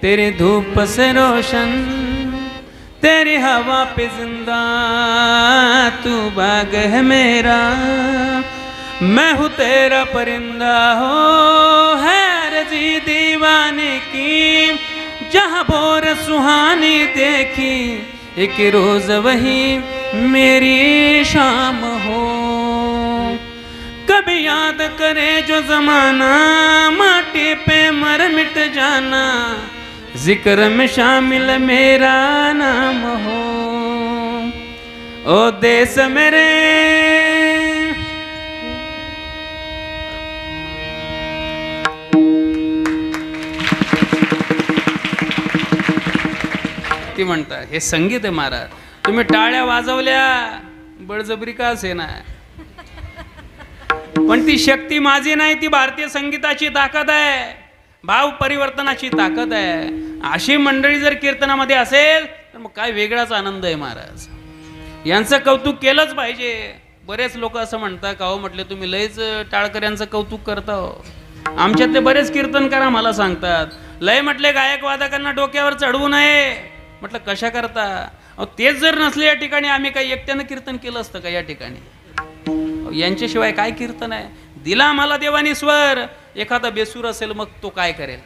तेरी धूप से रोशन तेरी हवा पे जिंदा, तू बाग है मेरा मैं हूँ तेरा परिंदा. हो है रजी दीवाने की जहाँ भोर सुहानी देखी, एक रोज वही मेरी शाम हो. कभी याद करे जो जमाना, माटी पे मर मिट जाना, जिक्र में शामिल मेरा नाम हो. ओ देश मेरे ती म्हणतात हे संगीत आहे महाराज. तुम्ही टाळ्या वाजवल्या बळजबरी का असेना, पण ती शक्ती माझी नाही, ती भारतीय संगीताची ताकद आहे, भाव परिवर्तनाची ताकद आहे. अशी मंडळी जर कीर्तनामध्ये असेल तर मग काय वेगळाच आनंद आहे महाराज. यांचं कौतुक केलंच पाहिजे. बरेच लोक असं म्हणतात का हो, म्हटले तुम्ही लयच टाळकऱ्यांचं कौतुक करता हो. आमच्यातले बरेच कीर्तनकार आम्हाला सांगतात लय म्हटले गायक वादकांना डोक्यावर चढवू नये. म्हटलं कशा करता? अहो तेच जर नसले या ठिकाणी आम्ही काही एकट्यानं कीर्तन केलं असतं का या ठिकाणी? यांच्याशिवाय काय कीर्तन आहे? दिला आम्हाला देवानी स्वर, एखादा बेसूर असेल मग तो काय करेल?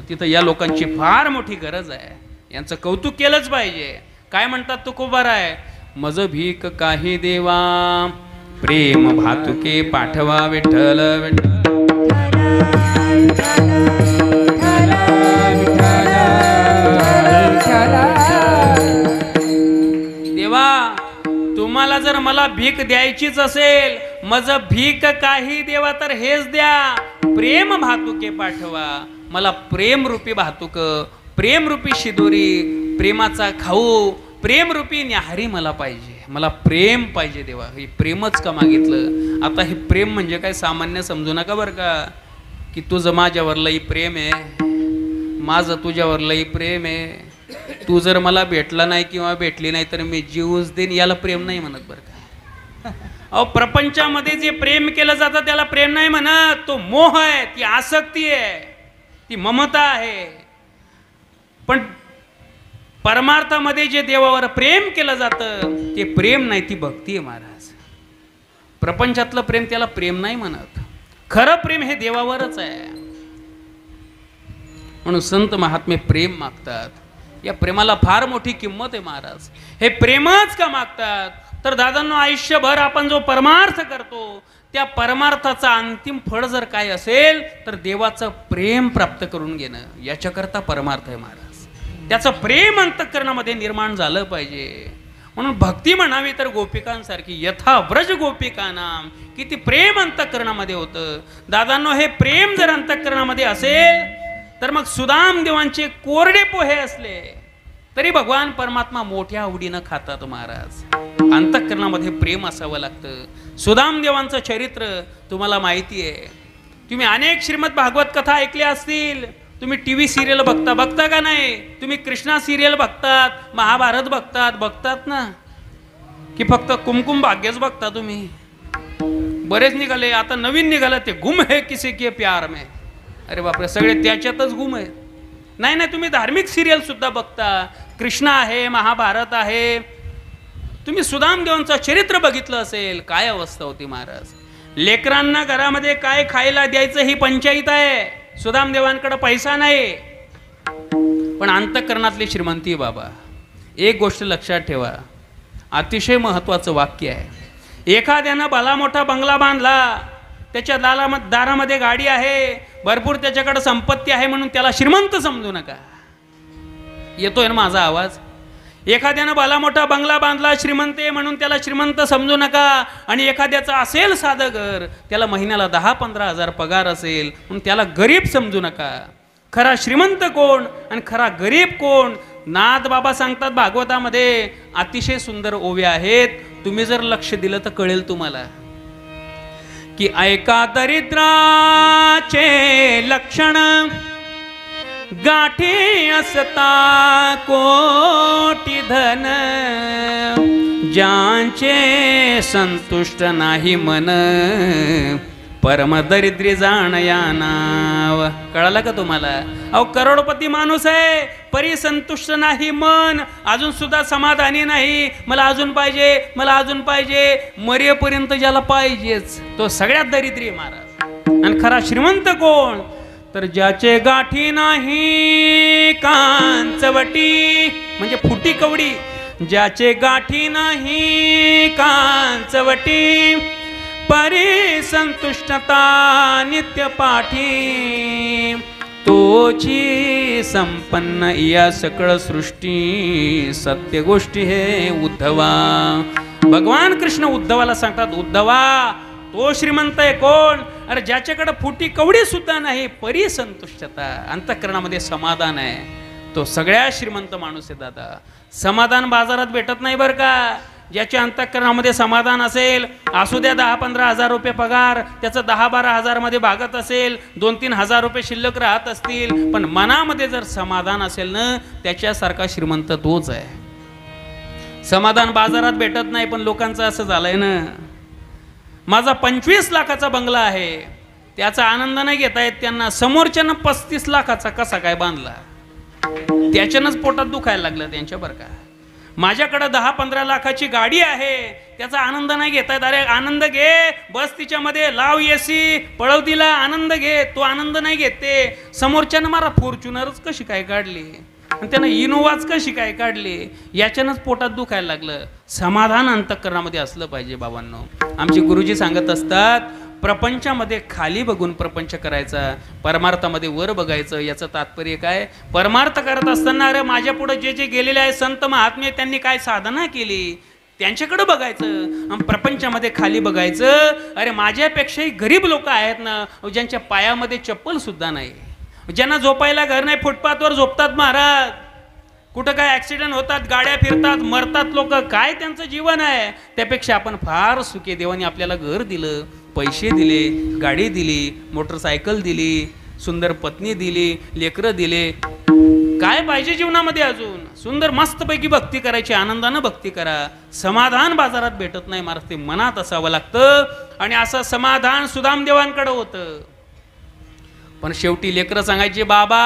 तिथं या लोकांची फार मोठी गरज आहे. यांचं कौतुक केलंच पाहिजे. काय म्हणतात तुकोबाराय, मज भीक काही देवा प्रेम भातुके पाठवा विठ्ठल विठ्ठल. देवा तुम्हाला जर मला भीक द्यायचीच असेल, मज भीक काही देवा तर हेच द्या, प्रेम भातुके पाठवा. मला प्रेम रूपी भातुक, प्रेम रूपी शिदोरी, प्रेमाचा खाऊ, प्रेम रूपी न्याहारी मला पाहिजे. मला प्रेम पाहिजे देवा. हे प्रेमच का मागितलं? आता हे प्रेम म्हणजे काय सामान्य समजू नका बरं का, की तुझं माझ्यावर लई प्रेम आहे. माझं तुझ्यावर लई प्रेम आहे, तू जर मला भेटला नाही किंवा भेटली नाही तर मी जीवच देईन, याला प्रेम नाही म्हणत बरं का. अहो प्रपंचामध्ये जे प्रेम केलं जातं त्याला प्रेम नाही म्हणत, तो मोह आहे, ती आसक्ती आहे, ती ममता आहे. पण परमार्थामध्ये जे देवावर प्रेम केलं जातं ते प्रेम नाही, ती भक्ती आहे महाराज. प्रपंचातलं प्रेम त्याला प्रेम नाही म्हणत, खरं प्रेम हे देवावरच आहे. म्हणून संत महात्मे प्रेम मागतात. या प्रेमाला फार मोठी किंमत आहे महाराज. हे प्रेमच का मागतात तर दादांनो, आयुष्यभर आपण जो परमार्थ करतो त्या परमार्थाचा अंतिम फळ जर काय असेल तर देवाचं प्रेम प्राप्त करून घेणं, याच्याकरता परमार्थ आहे महाराज. त्याचं प्रेम अंतःकरणामध्ये निर्माण झालं पाहिजे. म्हणून भक्ती म्हणावी तर गोपिकांसारखी, यथा व्रज गोपिकानाम, किती प्रेम अंतःकरणामध्ये होतं. दादांनो, हे प्रेम जर अंतःकरणामध्ये असेल तर मग सुदाम देवांचे कोरडे पोहे असले तरी भगवान परमात्मा मोठ्या आवडीनं खातात महाराज. अंतःकरणामध्ये प्रेम असावं लागतं. सुदाम देवांचं चरित्र तुम्हाला माहिती आहे. तुम्ही अनेक श्रीमद भागवत कथा ऐकल्या असतील. तुम्ही टीव्ही सिरियल बघता का नाही? तुम्ही कृष्णा सिरियल बघतात, महाभारत बघतात ना, की फक्त कुमकुम भाग्यच बघता तुम्ही? बरेच निघाले, आता नवीन निघालं ते गुम है किसी के प्यार में. अरे बापरे, सगळे त्याच्यातच गुम आहेत. नाही, तुम्ही धार्मिक सिरियल सुद्धा बघता, कृष्णा आहे, महाभारत आहे. तुम्ही सुदाम देवांचं चरित्र बघितलं असेल, काय अवस्था होती महाराज. लेकरांना घरामध्ये काय खायला द्यायचं ही पंचायत आहे. सुदाम देवांकडे पैसा नाही, पण अंतःकरणातली श्रीमंती बाबा. एक गोष्ट लक्षात ठेवा, अतिशय महत्वाचं वाक्य आहे. एखाद्यानं भला मोठा बंगला बांधला, त्याच्या दारामध्ये गाडी आहे, भरपूर त्याच्याकडे संपत्ती आहे म्हणून त्याला श्रीमंत समजू नका. येतोय ना माझा आवाज? एखाद्यानं भला मोठा बंगला बांधला, श्रीमंत आहे म्हणून त्याला श्रीमंत समजू नका. आणि एखाद्याचं असेल साधं घर, त्याला महिन्याला 10-15 हजार पगार असेल म्हणून त्याला गरीब समजू नका. खरा श्रीमंत कोण आणि खरा गरीब कोण? नाथ बाबा सांगतात भागवतामध्ये, अतिशय सुंदर ओव्या आहेत. तुम्ही जर लक्ष दिलं तर कळेल तुम्हाला की ऐका दरिद्राचे लक्षण, गाठी असता कोटी धन, ज्यांचे संतुष्ट नाही मन, परम दरिद्री जाण या नाव. कळालं का तुम्हाला? अहो करोडपती माणूस आहे, परी संतुष्ट नाही मन, अजून सुद्धा समाधानी नाही. मला अजून पाहिजे, मला अजून पाहिजे. मरेपर्यंत ज्याला पाहिजेच तो सगळ्यात दरिद्री महाराज. आणि खरा श्रीमंत कोण? तर ज्याचे गाठी नाही कांचवटी, म्हणजे फुटी कवडी. ज्याचे गाठी नाही कांचवटी, परी संतुष्टता नित्य पाठी, तोची संपन्न या सकळ सृष्टी. सत्य गोष्टी हे उद्धवा. भगवान कृष्ण उद्धवाला सांगतात, उद्धवा तो श्रीमंत आहे कोण? अरे ज्याच्याकडे फुटी कवडी सुद्धा नाही, परी संतुष्टता, अंतःकरणामध्ये समाधान आहे, तो सगळ्यात श्रीमंत माणूस आहे दादा. समाधान बाजारात भेटत नाही बरं का. ज्याच्या अंतःकरणामध्ये समाधान असेल, असू द्या 10-15 हजार रुपये पगार, त्याचं 10-12 हजार मध्ये भागत असेल, 2-3 हजार रुपये शिल्लक राहत असतील, पण मनामध्ये जर समाधान असेल ना, त्याच्यासारखा श्रीमंत तोच आहे. समाधान बाजारात भेटत नाही, पण लोकांचं असं झालंय ना, माझा 25 लाखाचा बंगला आहे, त्याचा आनंद नाही घेता येत त्यांना. समोरच्यानं 35 लाखाचा कसा काय बांधला, त्याच्यानंच पोटात दुखायला लागलं त्यांच्या बरं का. माझ्याकडे 10-15 लाखाची गाडी आहे, त्याचा आनंद नाही घेता येत. अरे आनंद घे, बस तिच्यामध्ये, लाव एसी, पळव तिला, आनंद घे. तो आनंद नाही घेते. समोरच्यानं मला फॉर्च्युनरच कशी काय काढली आणि त्यानं इनोवाच कशी काय काढली, याच्यानंच पोटात दुखायला लागलं. समाधान अंतःकरणामध्ये असलं पाहिजे बाबांनो. आमचे गुरुजी सांगत असतात, प्रपंचामध्ये खाली बघून प्रपंच करायचा, परमार्थामध्ये वर बघायचं. याचं तात्पर्य काय? परमार्थ करत असताना अरे माझ्या पुढे जे जे गेलेले आहे संत महात्मे, त्यांनी काय साधना केली त्यांच्याकडे बघायचं. आणि प्रपंचामध्ये खाली बघायचं, अरे माझ्यापेक्षाही गरीब लोक आहेत ना, ज्यांच्या पायामध्ये चप्पल सुद्धा नाही, ज्यांना झोपायला घर नाही, फुटपाथवर झोपतात महाराज. कुठं काय ऍक्सिडेंट होतात, गाड्या फिरतात, मरतात लोक. काय त्यांचं जीवन आहे? त्यापेक्षा आपण फार सुखी. देवाने आपल्याला घर दिलं, पैसे दिले, गाडी दिली, मोटरसायकल दिली, सुंदर पत्नी दिली, लेकरं दिले, काय पाहिजे जीवनामध्ये अजून? सुंदर मस्तपैकी भक्ती करायची, आनंदानं भक्ती करा. समाधान बाजारात भेटत नाही महाराज, ते मनात असावं लागतं. आणि असं समाधान सुदामदेवांकडे होतं. पण शेवटी लेकरं सांगायची, बाबा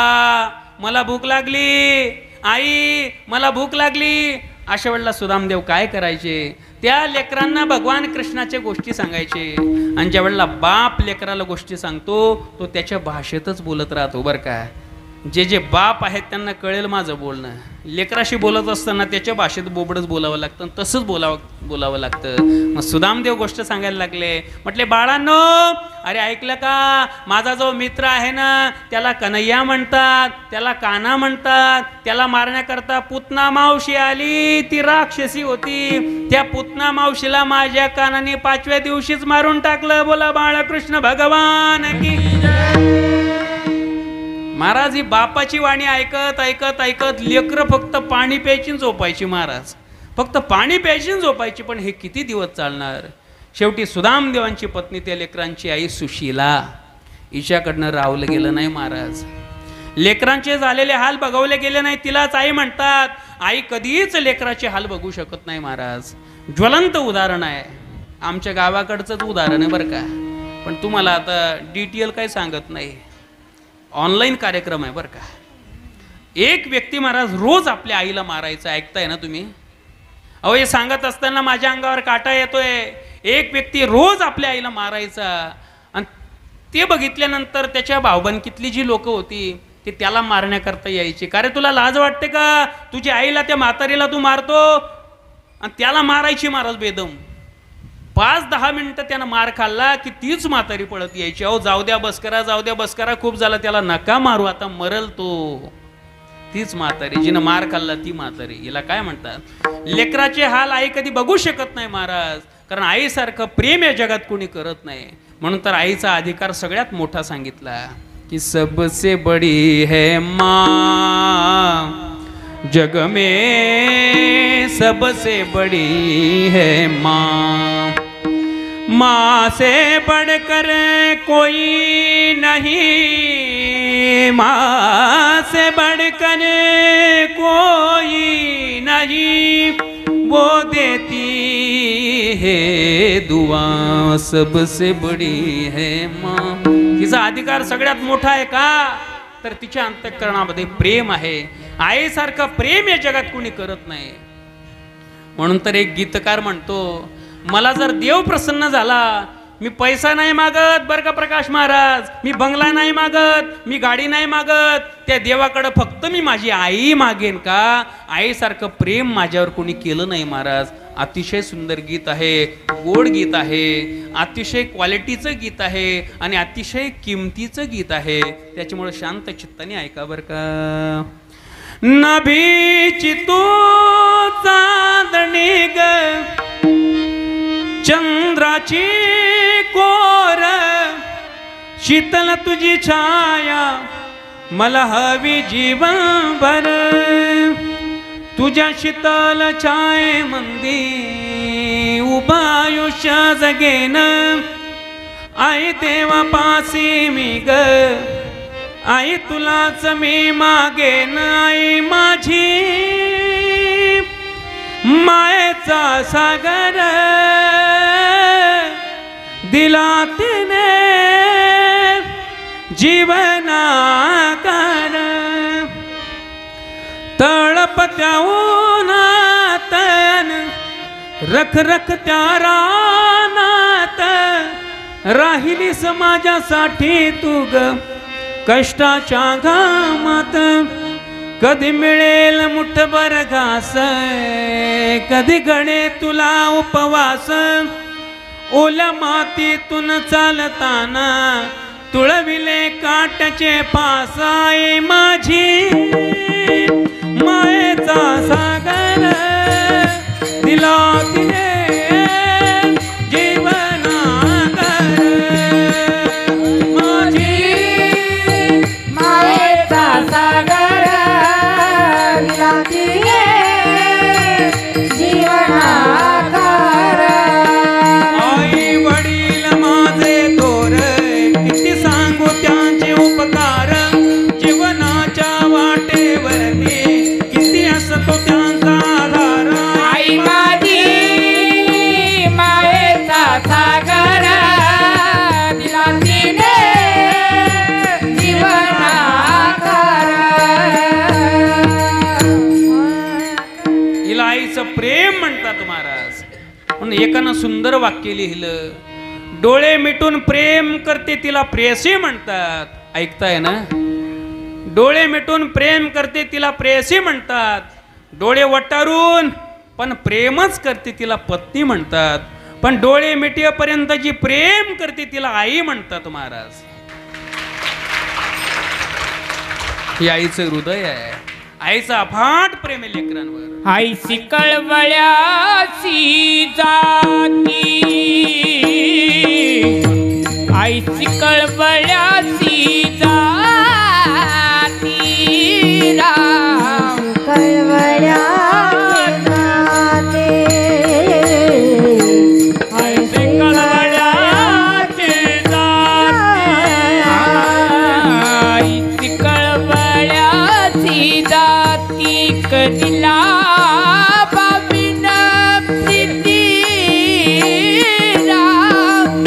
मला भूक लागली, आई मला भूक लागली. अशा वेळेला सुदामदेव काय करायचे? त्या लेकरांना भगवान कृष्णाच्या गोष्टी सांगायचे. आणि ज्या वेळेला बाप लेकराला गोष्टी सांगतो तो त्याच्या भाषेतच बोलत राहतो बरं का. जे जे बाप आहेत त्यांना कळेल माझं बोलणं. लेकराशी बोलत असताना त्याच्या भाषेत बोबडच बोलावं लागतं, तसंच बोलावं लागतं. मग सुदामदेव गोष्ट सांगायला लागले. म्हटले, बाळांनो अरे ऐकलं का, माझा जो मित्र आहे ना त्याला कन्हैया म्हणतात, त्याला कान्हा म्हणतात. त्याला मारण्याकरता पुतना मावशी आली, ती राक्षसी होती. त्या पुतना मावशीला माझ्या कानाने 5व्या दिवशीच मारून टाकलं. बोला बाळकृष्ण भगवान की. महाराज ही बापाची वाणी ऐकत ऐकत ऐकत लेकरं फक्त पाणी प्यायची झोपायची. महाराज फक्त पाणी प्यायची झोपायची. पण हे किती दिवस चालणार? शेवटी सुदामदेवांची पत्नी त्या लेकरांची आई सुशीला, हिच्याकडनं रावलं गेलं नाही महाराज. लेकरांचे झालेले हाल बघवले गेले नाही. तिलाच आई म्हणतात. आई कधीच लेकराचे हाल बघू शकत नाही महाराज. ज्वलंत उदाहरण आहे, आमच्या गावाकडचंच उदाहरण आहे बरं का. पण तुम्हाला आता डिटेल काही सांगत नाही, ऑनलाईन कार्यक्रम आहे बरं का. एक व्यक्ती महाराज रोज आपल्या आईला मारायचं. ऐकताय ना तुम्ही? अहो हे सांगत असताना माझ्या अंगावर काटा येतोय. एक व्यक्ती रोज आपल्या आईला मारायचा. आणि ते बघितल्यानंतर त्याच्या भावबंदकीतली जी लोक होती ते त्याला मारण्याकरता यायची. का रे तुला लाज वाटते का? तुझ्या आईला त्या म्हातारीला तू मारतो आणि त्याला मारायची महाराज बेदम. 5-10 मिनिटं त्यानं मार खाल्ला की तीच म्हातारी पळत यायची. अहो जाऊ द्या बस करा, जाऊ द्या बस करा, खूप झालं, त्याला नका मारू, आता मरल तो. तीच म्हातारी जिनं मार खाल्ला ती म्हातारी. हिला काय म्हणतात? लेकराचे हाल आई कधी बघू शकत नाही महाराज. कारण आईसारखं प्रेम या जगात कोणी करत नाही. म्हणून तर आईचा अधिकार सगळ्यात मोठा सांगितला की सबसे बडी है माँ, जग में सबसे बड़ी है माँ. माँ से बढ़कर कोई नहीं, माँ से बढ़कर कोई नहीं, वो देती है दुआ सबसे बड़ी है माँ. तिचा अधिकार सगळ्यात मोठा आहे का? तर तिच्या अंतःकरणामध्ये प्रेम आहे. आईसारखं प्रेम या जगात कोणी करत नाही. म्हणून तर एक गीतकार म्हणतो, मला जर देव प्रसन्न झाला, मी पैसा नाही मागत बरं का प्रकाश महाराज, मी बंगला नाही मागत, मी गाडी नाही मागत, त्या देवाकडे फक्त मी माझी आई मागेन का? आईसारखं प्रेम माझ्यावर कोणी केलं नाही महाराज. अतिशय सुंदर गीत आहे, गोड गीत आहे, अतिशय क्वालिटीचं गीत आहे आणि अतिशय किमतीचं गीत आहे. त्याच्यामुळे शांत चित्ताने ऐका बरं का. नभीची तू चांदणी ग, चंद्राची कोर, शीतल तुझी छाया मला हवी जीवनभर. तुझ्या शीतल छाये मंदी उभा आयुष्य जगेन. आई देवा पासी मी ग, आई तुलाच मी मागेन. आई माझी मायेचा सागर दिला तिने जीवनाकार. तळपत्या उन्हात रख रख त्या रानात राहिलीस माझ्यासाठी तू ग कष्टाच्या घामात. कधी मिळेल मुठभर घास, कधी घडे तुला उपवास. ओल्या मातीतून चालताना तुळविले काट्याचे फास. आई माझी मायेचा सागर दिला तिने जीवनाकर. माझी मायेचा सागर दिला तिने जीवनाकर. आई वडील माझे थोर, किती सांगू त्यांचे उपकार. पण एकानं सुंदर वाक्य लिहिलं, डोळे मिटून प्रेम करते तिला प्रेयसी म्हणतात. ऐकताय ना? डोळे मिटून प्रेम करते तिला प्रेयसी म्हणतात. डोळे वटारून पण प्रेमच करते तिला पत्नी म्हणतात. पण डोळे मिटेपर्यंत जी प्रेम करते तिला आई म्हणतात महाराज. ही आईचं हृदय आहे. आईचं अफाट प्रेम आहे लेकरांवर. आईची कळवळ्याची जाती, आईची कळवळ्याची जाती राम कळवळ्या जाते. आईची कळवळ्याची जाती, आईची कळवळ्याची जाती कदिला बाबिन प्रीती राम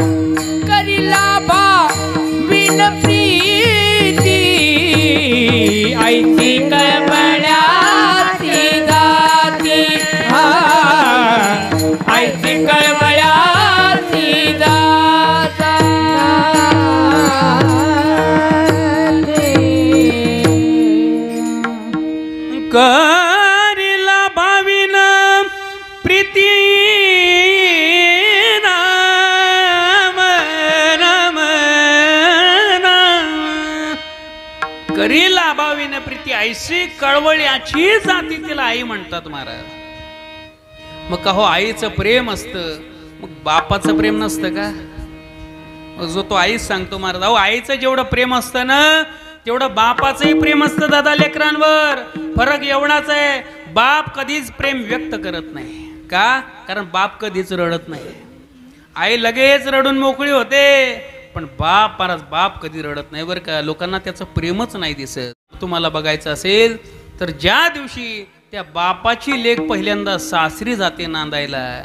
करिला बाबिन प्रीती. आईची कळवळ्याची जाती, आईची कळवळ्याची करिला भाविन प्रीती नाम नाम नाम. करिला भाविन प्रीती ऐशी कळवळ्याची जाती तिला आई म्हणतात महाराज. मग का हो आईचं प्रेम असतं, मग बापाचं प्रेम नसतं का? जो तो आईच सांगतो महाराज. अहो आईचं जेवढं प्रेम असतं ना तेवढं बापाचंही प्रेम असतं दादा लेकरांवर. फरक एवढाच आहे, बाप कधीच प्रेम व्यक्त करत नाही. का? कारण बाप कधीच रडत नाही. आई लगेच रडून मोकळी होते, पण बाप कधी रडत नाही बरं का. लोकांना त्याचं प्रेमच नाही दिसत. तुम्हाला बघायचं असेल तर ज्या दिवशी त्या बापाची लेक पहिल्यांदा सासरी जाते नांदायला,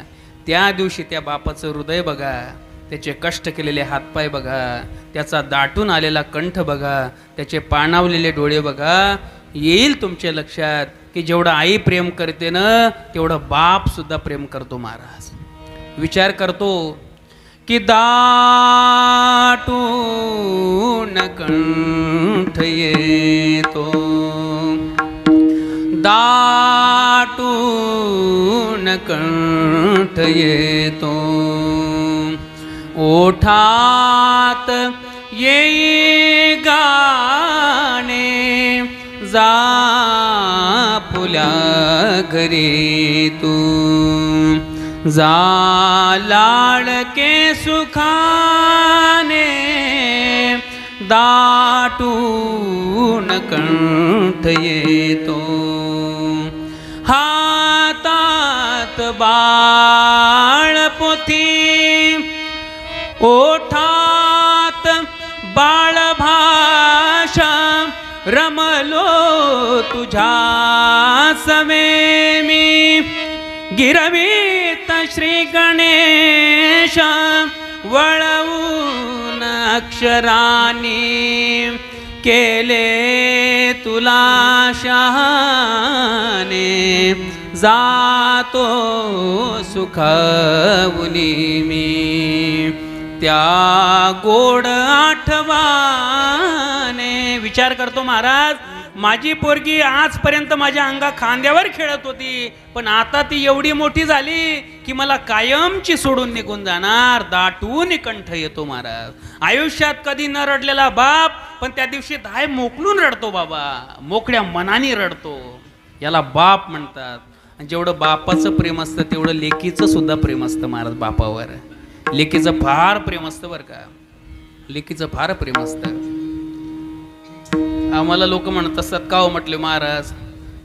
त्या दिवशी त्या बापाचं हृदय बघा, त्याचे कष्ट केलेले हातपाय बघा, त्याचा दाटून आलेला कंठ बघा, त्याचे पाणावलेले डोळे बघा. येईल तुमच्या लक्षात की जेवढं आई प्रेम करते ना तेवढं बाप सुद्धा प्रेम करतो महाराज. विचार करतो की दाटून कंठ येतो, दाटून कंठ येतो, ओठात येई गाणे जा फुल्या घरी तू, जा लाडके सुखाने दाटून कंठ येतो. हातात बाळपोथी, ओठात बाळभाषा, रमलो तुझ्या सवे मी, गिरवीत श्री गणेश वळवून अक्षरानी, केले तुला शहाणे, जातो सुखावली मी, त्या गोड आठवाने. विचार करतो महाराज, माझी पोरगी आजपर्यंत माझ्या अंगा खांद्यावर खेळत होती, पण आता ती एवढी मोठी झाली की मला कायमची सोडून निघून जाणार. दाटून कंठ येतो महाराज. आयुष्यात कधी न रडलेला बाप पण त्या दिवशी धाय मोकलून रडतो बाबा, मोकळ्या मनाने रडतो. याला बाप म्हणतात. आणि जेवढं बापाचं प्रेम असतं तेवढं लेकीचं सुद्धा प्रेम असतं महाराज बापावर. लेकीचं फार प्रेम असतं बरं का, लेकीचं फार प्रेम असतं. आम्हाला लोक म्हणत असतात, का हो म्हटले महाराज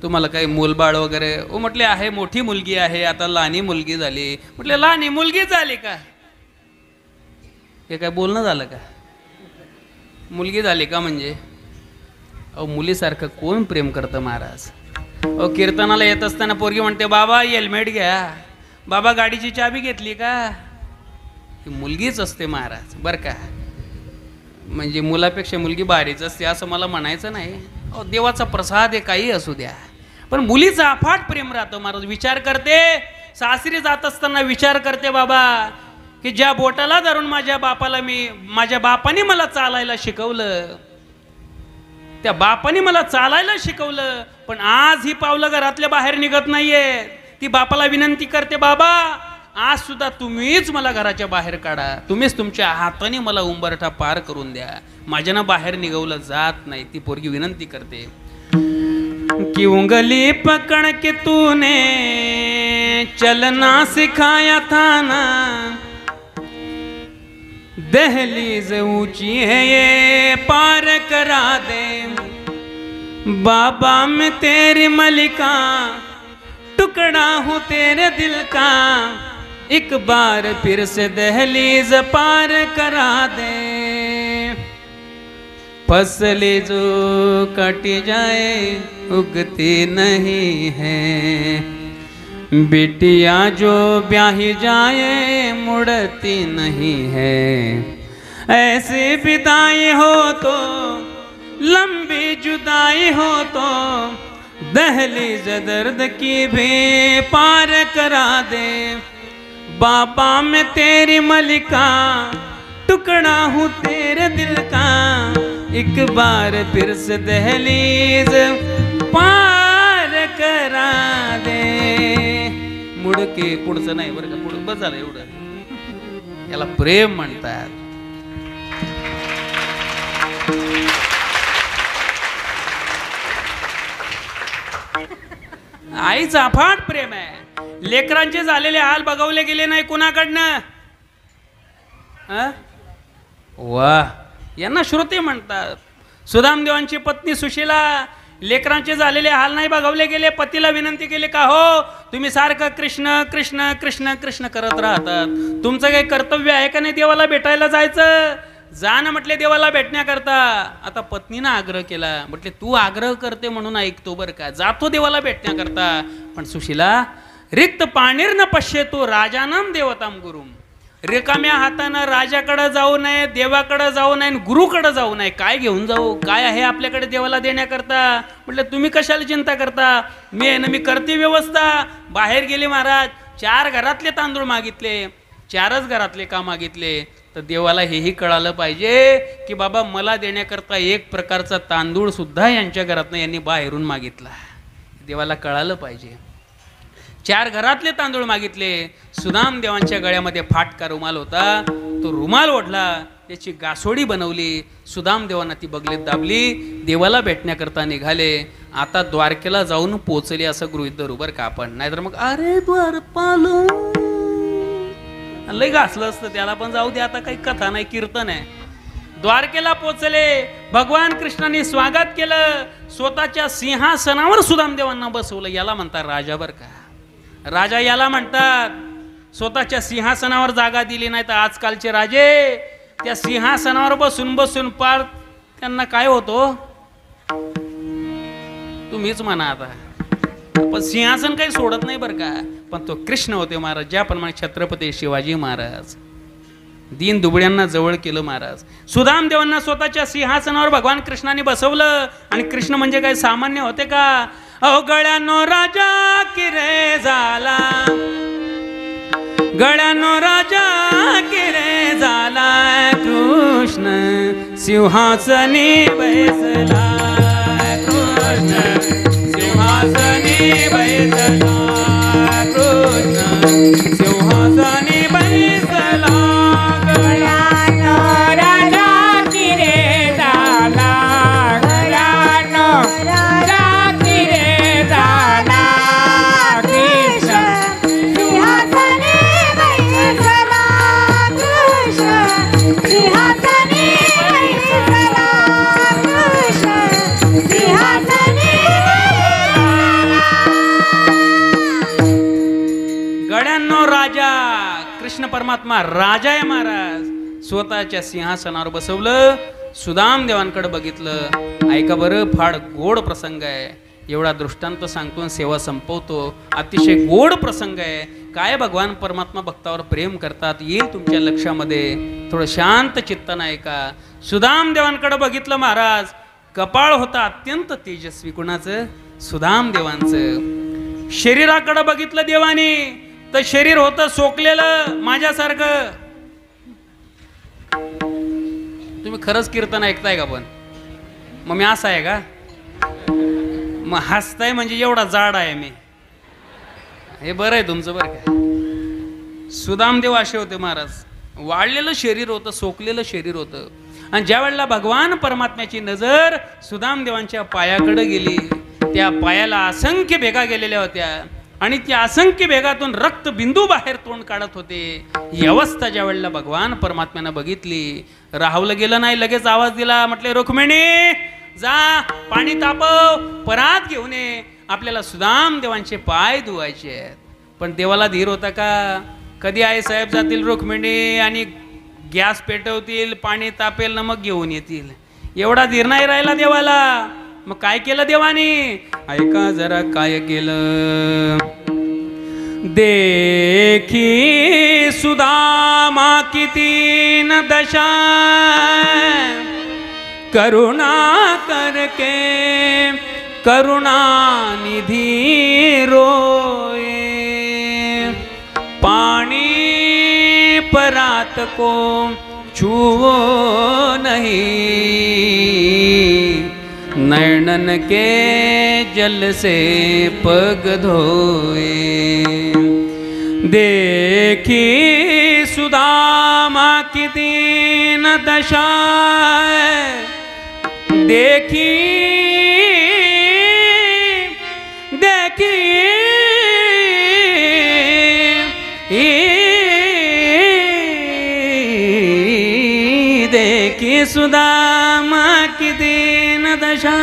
तुम्हाला काही मूलबाळ वगैरे? हो म्हटले आहे, मोठी मुलगी आहे, आता लहानी मुलगी झाली. म्हटले लहानी मुलगी झाली का? हे काय बोलणं झालं का? मुलगी झाली का म्हणजे? अहो मुलीसारखं कोण प्रेम करतं महाराज? अहो कीर्तनाला येत असताना पोरगी म्हणते, बाबा हेल्मेट घ्या, बाबा गाडीची चाबी घेतली का? ही मुलगीच असते महाराज बरं का. म्हणजे मुलापेक्षा मुलगी भारीच असते असं मला म्हणायचं नाही. अहो देवाचा प्रसाद आहे, काही असू द्या, पण मुलीचं अफाट प्रेम राहतं महाराज. विचार करते, सासरी जात असताना विचार करते बाबा की ज्या बोटाला धरून माझ्या बापाने मला चालायला शिकवलं, त्या बापाने मला चालायला शिकवलं, पण आज ही पावलं घरातल्या बाहेर निघत नाहीये. ती बापाला विनंती करते, बाबा आज सुद्धा तुम्हीच मला घराच्या बाहेर काढा, तुम्हीच तुमच्या हाताने मला उंबरठा पार करून द्या, माझ्यानं बाहेर निघवलं जात नाही. ती पोरगी विनंती करते कि उंगली पकड़ के तूने चलना सिखाया था ना, दहलीज ऊंची है ये पार करा दे, बाबा मैं तेरी मलिका टुकड़ा हूँ तेरे दिल का, एक बार फिर से दहलीज पार करा दे, फसलें जो कट जाए उगती नहीं है, बिटिया जो ब्याही जाए मुड़ती नहीं है, ऐसी विदाई हो तो लंबी जुदाई हो तो दहलीज दर्द की भी पार करा दे, बाबा मैं तेरी मलिका टुकड़ा हूँ तेरे दिल का, एक बार फिर से दहलीज पार करा दे. मुडके पुढचं नाही बरं का, पुढं बस झालं एवढं. याला प्रेम म्हणतात. आईचं अफाट प्रेम आहे. लेकरांचे झालेले हाल बघवले गेले नाही कुणाकडनं. वा, यांना श्रुती म्हणतात. सुदामदेवांची पत्नी सुशीला लेकरांचे झालेले हाल नाही बघवले गेले. पतीला विनंती केली का हो तुम्ही सारखं कृष्ण कृष्ण कृष्ण कृष्ण करत राहतात, तुमचं काही कर्तव्य आहे का नाही देवाला भेटायला जायचं. जा ना म्हटले देवाला भेटण्याकरता. आता पत्नीनं आग्रह केला, म्हटले तू आग्रह करते म्हणून ऐकतो बरं का, जातो देवाला भेटण्याकरता. पण सुशीला रिक्त पाणीर न पश्येतो राजानम देवताम गुरुम, रिकाम्या हातानं राजाकडे जाऊ नये, देवाकडे जाऊ नये, गुरुकडे जाऊ नये. काय घेऊन जाऊ, काय आहे आपल्याकडे देवाला देण्याकरता. म्हटलं तुम्ही कशाला चिंता करता, मी आहे ना, मी करते व्यवस्था. बाहेर गेले महाराज, 4 घरातले तांदूळ मागितले, 4च घरातले का मागितले, तर देवाला हेही कळालं पाहिजे की बाबा मला देण्याकरता एक प्रकारचा तांदूळ सुद्धा यांच्या घरातनं यांनी बाहेरून मागितला. देवाला कळालं पाहिजे. 4 घरातले तांदूळ मागितले. सुदाम देवांच्या गळ्यामध्ये फाटका रुमाल होता, तो रुमाल ओढला, त्याची गासोडी बनवली. सुदाम देवांना ती बगलीत दाबली, देवाला भेटण्याकरता निघाले. आता द्वारकेला जाऊन पोचले असं गृहीत धरू बरं का आपण, नाहीतर मग अरे द्वारपालो लय घासलं असतं त्याला. पण जाऊ दे, आता काही कथा नाही, कीर्तन आहे. द्वारकेला पोचले. भगवान कृष्णाने स्वागत केलं. स्वतःच्या सिंहासनावर सुदामदेवांना बसवलं. याला म्हणतात राजा बरं का. राजा याला म्हणतात. स्वतःच्या सिंहासनावर जागा दिली नाही तर आजकालचे राजे त्या सिंहासनावर बसून बसून पार त्यांना काय होतो तुम्हीच म्हणा आता. पण सिंहासन काही सोडत नाही बरं का. पण तो कृष्ण होते महाराज. ज्याप्रमाणे छत्रपती शिवाजी महाराज दीन दुबळ्यांना जवळ केलं महाराज. सुदाम देवांना स्वतःच्या सिंहासनावर भगवान कृष्णाने बसवलं. आणि कृष्ण म्हणजे काय सामान्य होते का. अहो गळ्यानो राजा किरे झाला, गळ्यानो राजा किरे झाला, कृष्ण सिंहासनी बैसला, कृष्ण सिंहासनी बैसला, कृष्ण सिंहासनी बैसला. गळ्यानो राजा किरे झाला, गळ्यानो राजा किरे झाला, कृष्ण सिंहासनी बैसला, कृष्ण सिंहासनी बैसला, कृष्ण सिंहासनी. गड्यांनो राजा कृष्ण परमात्मा राजा आहे महाराज. स्वतःच्या सिंहासनावर बसवलं. सुदाम देवांकडे बघितलं. ऐका बरं, फार गोड प्रसंग आहे. एवढा दृष्टांत सांगतो, सेवा संपवतो. अतिशय गोड प्रसंग आहे. काय भगवान परमात्मा भक्तावर प्रेम करतात येईल तुमच्या लक्षामध्ये. थोडं शांत चित्तानं ऐका. सुदाम देवांकडे बघितलं महाराज. कपाळ होता अत्यंत तेजस्वी. कुणाचं? सुदाम देवांचं. शरीराकडे बघितलं देवाने. तर शरीर होतं सोकलेलं माझ्यासारखं. तुम्ही खरंच कीर्तन ऐकताय का? पण मग मी असं आहे का? मग हसताय म्हणजे एवढा जाड आहे मी. हे बरं आहे तुमचं बरं का. सुदामदेव असे होते महाराज. वाळलेलं शरीर होतं, सोकलेलं शरीर होतं. आणि ज्या वेळेला भगवान परमात्म्याची नजर सुदामदेवांच्या पायाकडे गेली, त्या पायाला असंख्य भेगा गेलेल्या होत्या आणि त्या असंख्य भेगातून रक्तबिंदू बाहेर तोंड काढत होते. ही अवस्था ज्या वेळेला भगवान परमात्म्यानं बघितली, राहवलं गेलं नाही, लगेच आवाज दिला. म्हटले रुक्मिणी जा पाणी तापव, परात घेऊन ये, आपल्याला सुदामदेवांचे पाय धुवायचे आहेत. पण देवाला धीर होता का? कधी आई साहेब जातील रुक्मिणी आणि गॅस पेटवतील, पाणी तापेल, नमक घेऊन येतील. एवढा धीर नाही राहिला देवाला. मग काय केलं देवाने? ऐका जरा काय केलं. देखी सुदामा किती न दशा, करुणा करके करुणा निधि रोए, पानी परात को छुओ नहीं, नैनन के जल से पग धोए. देखी सुदामा की दीन दशा, देखी देखी देखी सुदामा की दीन दशा.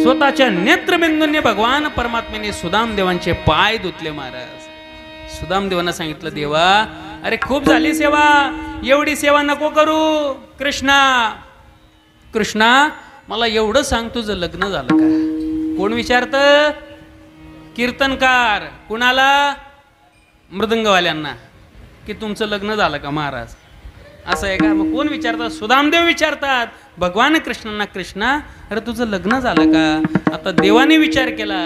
स्वतःच्या नेत्रबिंदूंनी भगवान परमात्म्याने सुदामदेवांचे पाय धुतले महाराज. सुदामदेवांना सांगितलं, देवा अरे खूप झाली सेवा, एवढी सेवा नको करू. कृष्णा कृष्णा मला एवढं सांग, तुझं लग्न झालं का? कोण विचारतं? कीर्तनकार. कुणाला? मृदंगवाल्यांना, की तुमचं लग्न झालं का महाराज? असं आहे का? मग कोण विचारतात? सुदामदेव विचारतात भगवान कृष्णांना, कृष्णा अरे तुझं लग्न झालं का? आता देवाने विचार केला,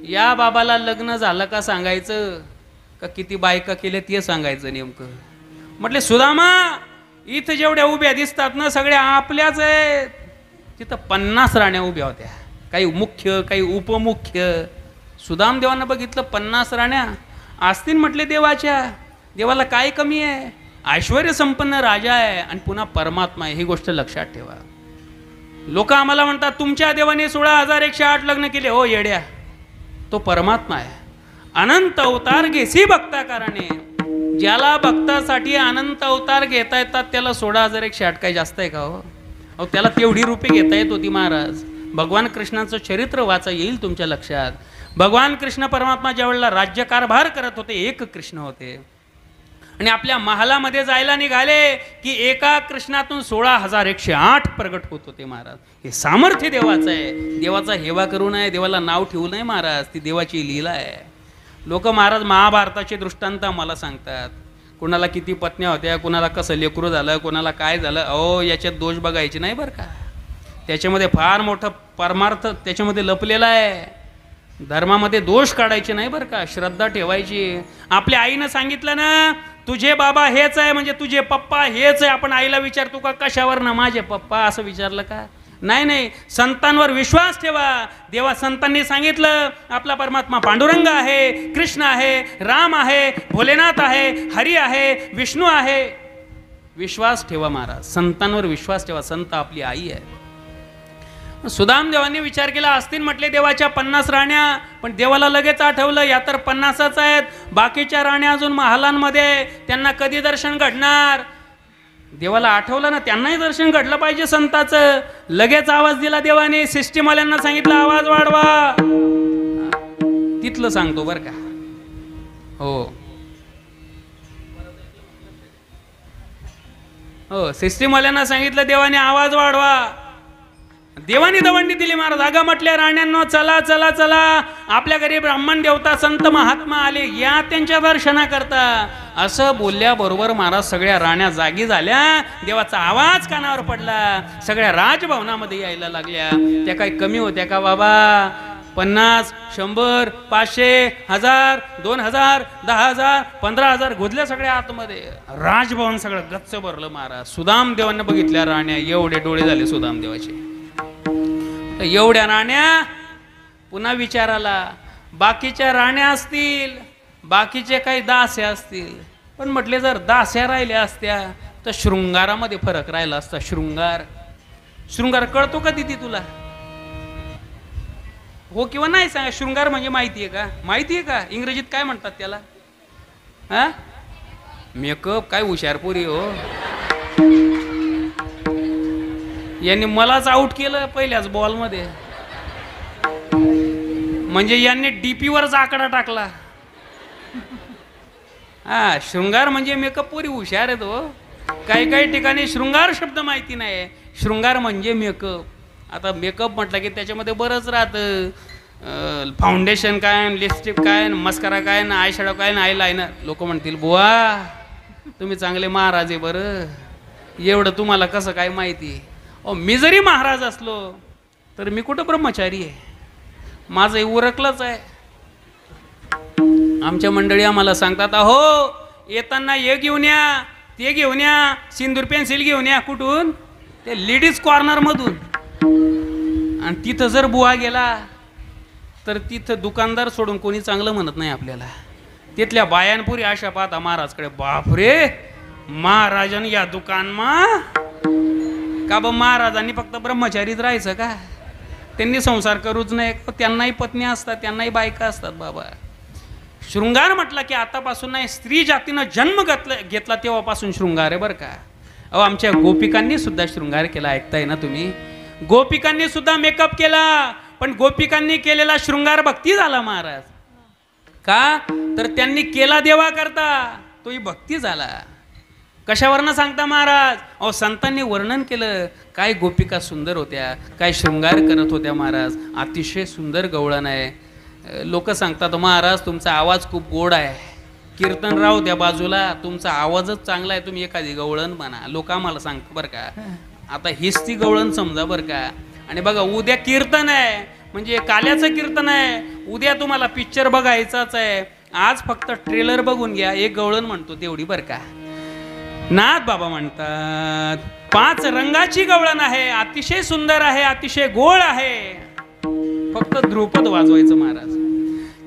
या बाबाला लग्न झालं का सांगायचं का किती बायका केल्या ते सांगायचं नेमकं? म्हटले सुदामा इथं जेवढ्या उभ्या दिसतात ना सगळ्या आपल्याच आहेत. तिथं 50 राण्या उभ्या होत्या, काही मुख्य काही उपमुख्य. सुदामदेवांना बघितलं 50 राण्या असतील. म्हटले देवाच्या, देवाला काय कमी आहे? ऐश्वर्य संपन्न राजा आहे आणि पुन्हा परमात्मा आहे, ही गोष्ट लक्षात ठेवा. लोक आम्हाला म्हणतात तुमच्या देवाने 16,108 लग्न केले. हो येड्या, तो परमात्मा आहे. अनंत अवतार घेसी भक्ताकाराने. ज्याला भक्तासाठी अनंत अवतार घेता येतात त्याला 16,108 काही जास्त आहे का? हो अहो त्याला तेवढी रूपे घेता येत होती महाराज. भगवान कृष्णाचं चरित्र वाचा येईल तुमच्या लक्षात. भगवान कृष्ण परमात्मा ज्या वेळेला राज्यकारभार करत होते, एक कृष्ण होते आणि आपल्या महालामध्ये जायला निघाले की एका कृष्णातून 16,108 प्रगट होत होते महाराज. हे सामर्थ्य देवाचं आहे. देवाचा हेवा करू नये, देवाला नाव ठेवू नये महाराज, ती देवाची लीला आहे. लोक महाराज महाभारताचे दृष्टांत मला सांगतात. कुणाला किती पत्न्या होत्या, कुणाला कसं लेकरू झालं, कुणाला काय झालं. अहो याच्यात दोष बघायचे नाही बरं का. त्याच्यामध्ये फार मोठं परमार्थ त्याच्यामध्ये लपलेला आहे. धर्मामध्ये दोष काढायचे नाही बरं का, श्रद्धा ठेवायची. आपल्या आईनं सांगितलं ना तुझे बाबा हेच आहे म्हणजे तुझे पप्पा हेच आहे. आपण आईला विचारतो का कशावर ना माझे पप्पा असं विचारलं का? नाही नाही, संतांवर विश्वास ठेवा. देवा संतांनी सांगितलं आपला परमात्मा पांडुरंग आहे, कृष्ण आहे, राम आहे, भोलेनाथ आहे, हरी आहे, विष्णू आहे. विश्वास ठेवा महाराज, संतांवर विश्वास ठेवा. संत आपली आई आहे. सुदामदेवांनी विचार केला असतील म्हटले देवाच्या 50 राण्या, पण देवाला लगेच आठवलं या तर 50च आहेत, बाकीच्या राण्या अजून महालांमध्ये, त्यांना कधी दर्शन घडणार? देवाला आठवलं ना, त्यांनाही दर्शन घडलं पाहिजे संताचं. लगेच आवाज दिला देवाने. सिस्टीमवाल्यांना सांगितलं आवाज वाढवा. तिथलं सांगतो बरं का. हो हो, सिस्टीमवाल्यांना सांगितलं देवाने आवाज वाढवा. देवानी दवंडी दिली महाराज. अगं म्हटल्या राण्यांनो चला चला चला, आपल्या घरी ब्राह्मण देवता संत महात्मा आले, या त्यांच्या दर्शना करता. असं बोलल्याबरोबर महाराज सगळ्या राण्या जागी झाल्या. देवाचा आवाज कानावर पडला. सगळ्या राजभवनामध्ये यायला लागल्या. त्या काही कमी होत्या का बाबा? 50, 100, 500, 1000, 2000, 10,000, 15,000 घुसल्या सगळ्या आतमध्ये. राजभवन सगळं गच्च भरलं महाराज. सुदाम देवांना बघितल्या राण्या, एवढे डोळे झाले सुदाम देवाचे. एवढ्या राण्या पुन्हा विचाराला, बाकीच्या राण्या असतील, बाकीचे काही दास्या असतील, पण म्हटले जर दास्या राहिल्या असत्या तर शृंगारामध्ये फरक राहिला असता. शृंगार कळतो का दिदी तुला? हो किंवा नाही सांगा. शृंगार म्हणजे माहिती आहे का? माहिती आहे का इंग्रजीत काय म्हणतात त्याला? हा, मेकअप. काय हुशार पोरी हो. यांनी मलाच आउट केलं पहिल्याच बॉलमध्ये. म्हणजे यांनी डीपी वरच आकडा टाकला. हा, शृंगार म्हणजे मेकअप. पोरी हुशार आहेत हो. काही काही ठिकाणी शृंगार शब्द माहिती नाही. शृंगार म्हणजे मेकअप. आता मेकअप म्हटलं की त्याच्यामध्ये बरंच राहतं. फाउंडेशन काय, लिपस्टिक काय, मस्करा काय, आय शॅडो काय, आय लायनर. लोक म्हणतील बुवा तुम्ही चांगले महाराज आहे बरं, एवढं तुम्हाला कसं काय माहिती? मी जरी महाराज असलो तर मी कुठं ब्रह्मचारी आहे? माझं उरकलंच आहे. आमच्या मंडळी आम्हाला सांगतात, अहो येताना हे घेऊन या, ते घेऊन या, सिंदूर पेन्सिल घेऊन या. कुठून? ते लेडीज कॉर्नरमधून. आणि तिथं जर बुवा गेला तर तिथं दुकानदार सोडून कोणी चांगलं म्हणत नाही आपल्याला. तिथल्या बायांपुरी अशा पाहता महाराजकडे, बापरे महाराजांनी या दुकानमा का? बा महाराजांनी फक्त ब्रह्मचारीच राहायचं का? त्यांनी संसार करूच नाही? त्यांनाही पत्नी असतात, त्यांनाही बायका असतात बाबा. शृंगार म्हटलं की आतापासून नाही, स्त्री जातीनं जन्म घेतला तेव्हापासून शृंगार आहे बरं का. अहो आमच्या गोपिकांनी सुद्धा शृंगार केला. ऐकताय ना तुम्ही? गोपिकांनी सुद्धा मेकअप केला, पण गोपिकांनी केलेला शृंगार भक्ती झाला महाराज. का? तर त्यांनी केला देवा करता, तोही भक्ती झाला. कशावरनं सांगता महाराज? अहो संतांनी वर्णन केलं, काय गोपिका सुंदर होत्या, काय शृंगार करत होत्या महाराज. अतिशय सुंदर गवळण आहे. लोक सांगतात महाराज तुमचा आवाज खूप गोड आहे. कीर्तन राव त्या बाजूला, तुमचा आवाजच चांगला आहे, तुम्ही एखादी गवळण म्हणा. लोक आम्हाला सांगतो बरं का. आता हीच ती गवळण समजा बरं का. आणि बघा उद्या कीर्तन आहे, म्हणजे काल्याचं कीर्तन आहे. उद्या तुम्हाला पिक्चर बघायचाच आहे. आज फक्त ट्रेलर बघून घ्या, एक गवळण म्हणतो तेवढी बरं का. नाथ बाबा म्हणतात 5 रंगाची गवळण आहे, अतिशय सुंदर आहे, अतिशय गोड आहे. फक्त ध्रुपद वाजवायचं महाराज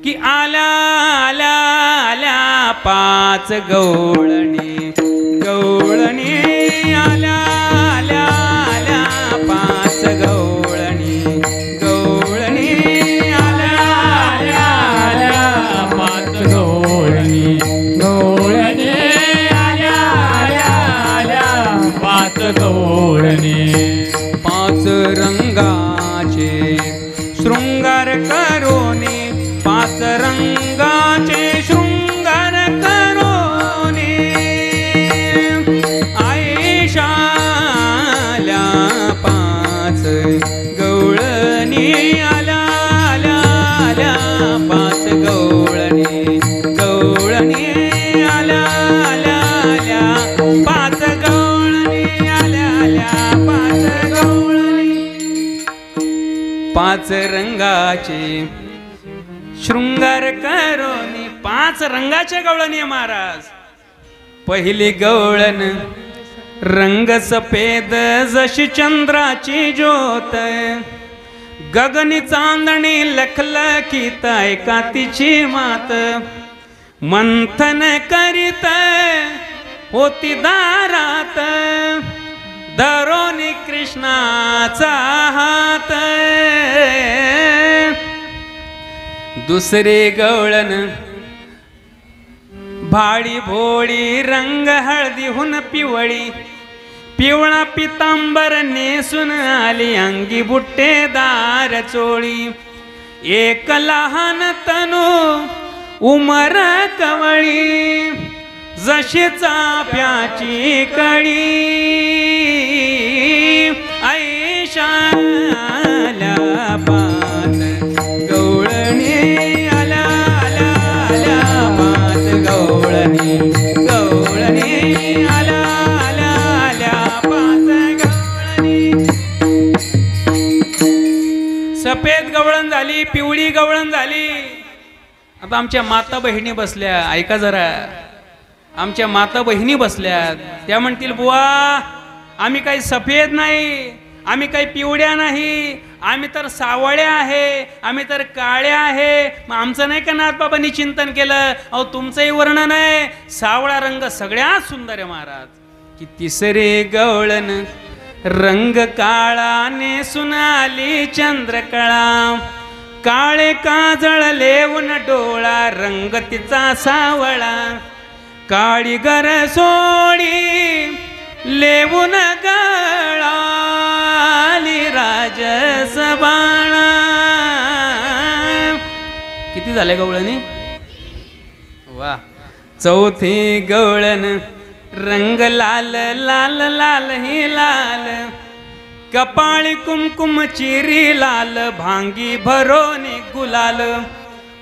की आल्या आल्या आल्या 5 गवळणी गवळणी, आल्या आल्या आल्या 5 गवळणी गवळणी, आल्या आल्या आल्या 5 गवळणी गवळणी, आल्या आल्या आल्या 5 गवळणी. 5 रंगाचे शृंगार करोनी, 5 रंगाचे शृंगार करोनी, आयशाल्या 5 गवळणी, आल्या आल्या आल्या 5 गवळणी गवळणी, आल्या आल्या आल्या 5 गवळणी, आल्या आल्या 5 गवळणी. 5 रंगाचे शृंगार करोनी, 5 रंगाचे गवळणी महाराज. पहिली गवळण रंग सफेद जशी चंद्राची ज्योत, गगनी चांदणी लखलखीत ऐका तिची मात. मंथन करीत होती दारात, धरोनी कृष्णाचा हात. दुसरी गवळण भाडी भोळी रंग हळदीहून पिवळी, पिवळा पितांबर नेसून आली अंगी बुट्टेदार चोळी. एक लहान तनू उमर कवळी, जशी चाफ्याची कळी, ऐशाल्या 5 गवळणी, आल्या आल्या आल्या 5 गवळणी गवळणी, आल्या आल्या आल्या 5 गवळणी. सफेद गवळण झाली, पिवळी गवळण झाली. आता आमच्या माता बहिणी बसल्या, ऐका जरा, आमच्या माता बहिणी बसल्यात. त्या म्हणतील बुवा आम्ही काही सफेद नाही, आम्ही काही पिवळ्या नाही, आम्ही तर सावळ्या आहे, आम्ही तर काळ्या आहे. मग आमचं नाही का नाथबाबांनी चिंतन केलं? अहो तुमचंही वर्णन आहे, सावळा रंग सगळ्यात सुंदर आहे महाराज. की तिसरे गवळण रंग काळाने सुनाली चंद्रकळा, काळे काजळ लेवून डोळा रंग तिचा सावळा, काळी गर सोडी लेवून गळाली राजस बाणा. किती झाले गवळणी? वा. चौथी गवळण रंग लाल लाल लाल ही लाल, कपाळी कुमकुम चिरी लाल, भांगी भरोनी गुलाल,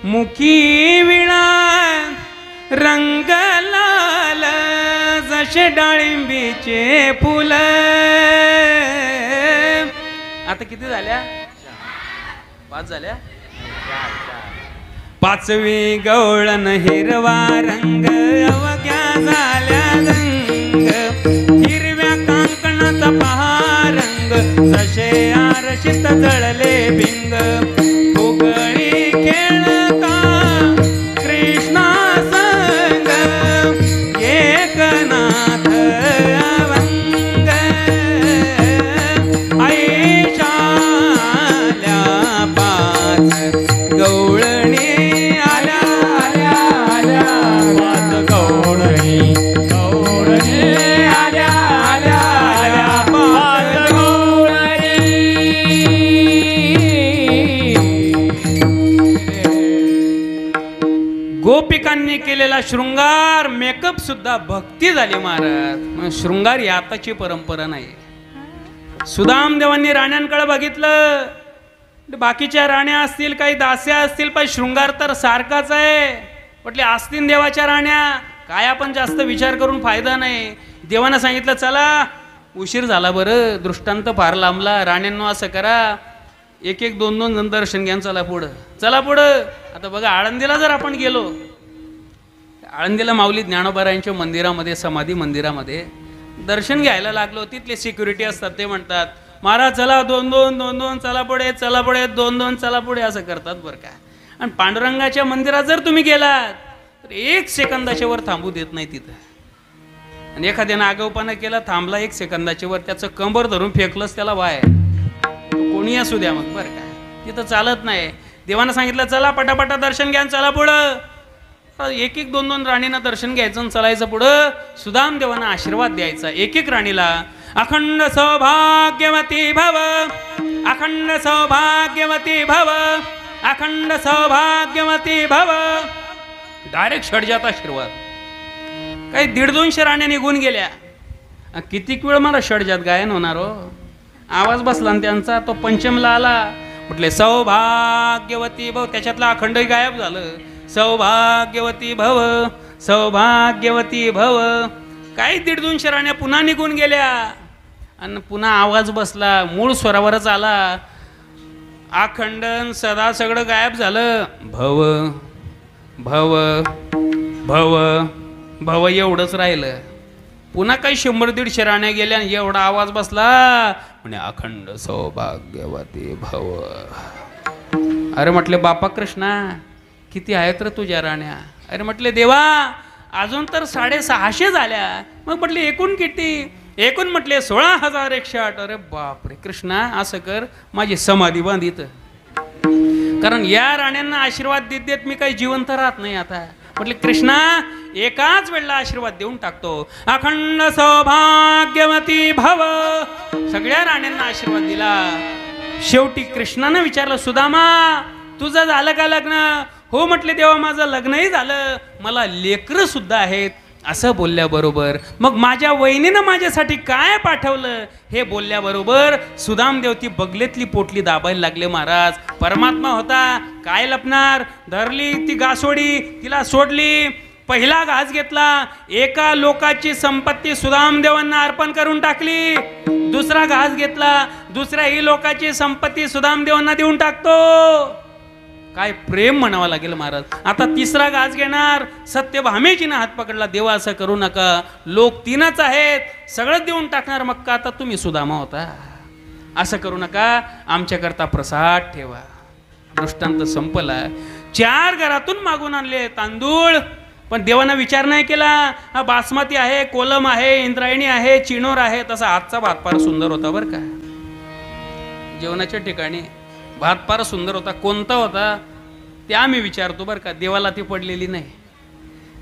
मुखी विळा रंग लाल, जसे डाळिंबीचे फुल. आता किती झाल्या? 5 झाल्या. पाचवी गवळण हिरवा रंग अवघ्या झाल्या रंग, हिरव्या कांकणाचा पहा रंग, जसे आरशीत जळले भिंग, फुगडी खेळता कृष्णा संग, एकनाथ अभंग, ऐशाल्या 5 गवळणी आल्या आल्या आल्या. 5 गवळणी गवळणी आल्या आल्या आल्या. 5 गवळणी. गोपिकांनी केलेला शृंगार मेकअप सुद्धा भक्ती झाली महाराज. मग शृंगार ही आताची परंपरा नाही. सुदामदेवांनी राण्यांकडे बघितलं, बाकीच्या राण्या असतील, काही दास्या असतील, पण शृंगार तर सारखाच आहे. म्हटले असतील देवाच्या राण्या, काय आपण जास्त विचार करून फायदा नाही. देवानं सांगितलं चला, उशीर झाला बरं, दृष्टांत फार लांबला, राण्यांनो असं करा, 1-1, 2-2 जण दर्शन घ्या, चला पुढं चला पुढं. आता बघा आळंदीला जर आपण गेलो, आळंदीला माऊली ज्ञानोबारायांच्या मंदिरामध्ये, समाधी मंदिरामध्ये दर्शन घ्यायला लागलो, तिथले सिक्युरिटी असतात, ते म्हणतात महाराज चला 2-2 चला पुढे, चला पुढे 2-2 चला पुढे, असं करतात बरं का. आणि पांडुरंगाच्या मंदिरात जर तुम्ही गेलात तर 1 सेकंदाच्या वर थांबू देत नाही तिथं. आणि एखाद्यानं आगाऊपणा केला, थांबला 1 सेकंदाच्या वर, त्याचं कंबर धरून फेकलंच त्याला बाहेर, कोणी असू द्या मग बरं का, तिथं चालत नाही. देवानं सांगितलं चला पटापटा दर्शन घ्या, चला पुढं. 1-1, 2-2 राणींना दर्शन घ्यायचं आणि चालायचं पुढं. सुदाम देवांना आशीर्वाद द्यायचा 1-1 राणीला. अखंड सौभाग्यवती भव, अखंड सौभाग्यवती भव, अखंड सौभाग्यवती भव. डायरेक्ट षडजात आशीर्वाद. काही 150-200 राण्या निघून गेल्या. कितीक वेळ मला षडजात गायन होणार हो. आवाज बसला आणि त्यांचा तो पंचमला आला, म्हटले सौभाग्यवती भव, त्याच्यातला अखंडही गायब झालं. सौभाग्यवती भव, सौभाग्यवती भव. काही 150-200 राण्या पुन्हा निघून गेल्या आणि पुन्हा आवाज बसला, मूळ स्वरावरच आला. अखंडन सदा सगळं गायब झालं. भव भव भव भव एवढंच राहिलं. पुन्हा काही 100-150 राण्या गेल्या आणि एवढा आवाज बसला, म्हणे अखंड सौभाग्यवती भव. अरे म्हटले बापा कृष्णा किती आहेत रे तुझ्या राण्या? अरे म्हटले देवा अजून तर 650 झाल्या. मग म्हटले एकूण किती? एकूण म्हटले 16,108. अरे बापरे कृष्णा असं कर, माझी समाधी बांधित, कारण या राण्यांना आशीर्वाद देत देत मी काही जिवंत राहत नाही आता. म्हटले कृष्णा एकाच वेळेला आशीर्वाद देऊन टाकतो. अखंड सौभाग्यवती भव. सगळ्या राण्यांना आशीर्वाद दिला. शेवटी कृष्णानं विचारलं सुदामा तुझं झालं का लग्न? हो म्हटले देवा माझं लग्नही झालं, मला लेकरं सुद्धा आहेत. असं बोलल्याबरोबर मग माझ्या वहिनीनं माझ्यासाठी काय पाठवलं हे बोलल्याबरोबर सुदामदेव ती बगलेतली पोटली दाबायला लागले. महाराज परमात्मा होता, काय लपणार. धरली ती गासोडी, तिला सोडली. पहिला घास घेतला, एका लोकाची संपत्ती सुदामदेवांना अर्पण करून टाकली. दुसरा घास घेतला, दुसऱ्याही लोकांची संपत्ती सुदामदेवांना देऊन टाकतो. काय प्रेम म्हणावं लागेल महाराज. आता तिसरा गाज घेणार. सत्यभामेजीनं हात पकडला. देवा असं करू नका, लोक 3च आहेत, सगळं देऊन टाकणार. मग का आता तुम्ही सुदामा होता, असं करू नका, आमच्याकरता प्रसाद ठेवा. दृष्टांत संपला. 4 घरातून मागून आणले तांदूळ, पण देवानं विचार नाही केला. हा बासमती आहे, कोलम आहे, इंद्रायणी आहे, चिनोर आहे. तसा आजचा भात फार सुंदर होता बरं का. जेवणाच्या ठिकाणी भात फार सुंदर होता. कोणता होता ते आम्ही विचारतो बरं का, देवाला ती पडलेली नाही.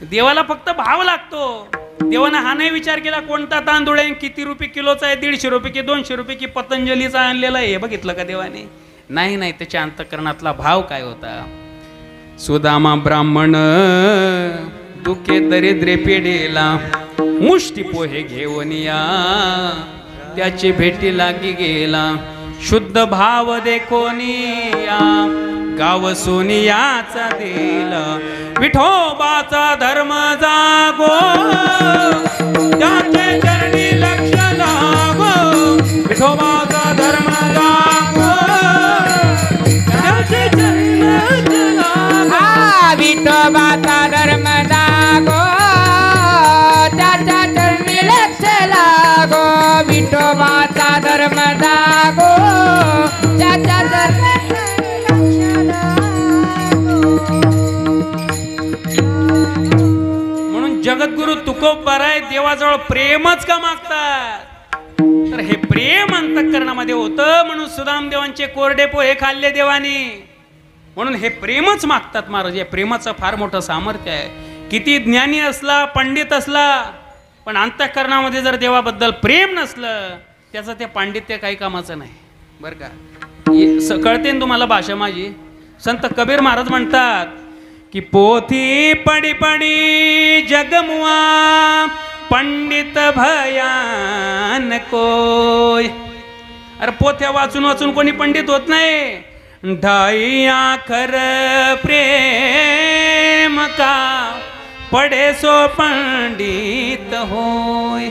देवाला फक्त भाव लागतो. देवानं हा नाही विचार केला कोणता तांदूळ आहे, किती रुपये किलोचा आहे, 150 रुपये की 200 रुपये की पतंजलीचा आणलेला आहे, हे बघितलं का देवाने? नाही नाही, त्याच्या अंतःकरणातला भाव काय होता. सुदामा ब्राह्मण दुखे दरिद्रे पेडेला, मुष्टी पोहे घेऊन या, त्याची भेटी लागी गेला. शुद्ध भाव देखोनिया, गाव सोनियाचा दिला. विठोबाचा धर्म जागो, त्याचे चरणी लक्ष लागो. विठोबाचा धर्म जागो, त्याचे चरणी लक्ष लागो. विठोबाचा धर्म जागो, त्याच्या चरणी लक्ष लागो. विठोबाचा धर्म जागो, त्याच्या चरणी जगद्गुरु तुकोबाराय देवाजवळ प्रेमच का मागतात. तर हे प्रेम अंतःकरणामध्ये होतं, म्हणून सुदामदेवांचे कोरडे पोहे खाल्ले देवानी. म्हणून हे प्रेमच मागतात महाराज. या प्रेमाचं फार मोठं सामर्थ्य आहे. किती ज्ञानी असला, पंडित असला, पण अंतःकरणामध्ये जर देवाबद्दल प्रेम नसलं, त्याचं ते पांडित्य काही कामाचं नाही बरं का. कळते ना तुम्हाला भाषा माझी. संत कबीर महाराज म्हणतात की पोथी पडी पडी जगमुआ, पंडित भयान कोय. अरे पोथ्या वाचून वाचून कोणी पंडित होत नाही. ढाई आखर प्रेम का, पडे सो पंडित होय.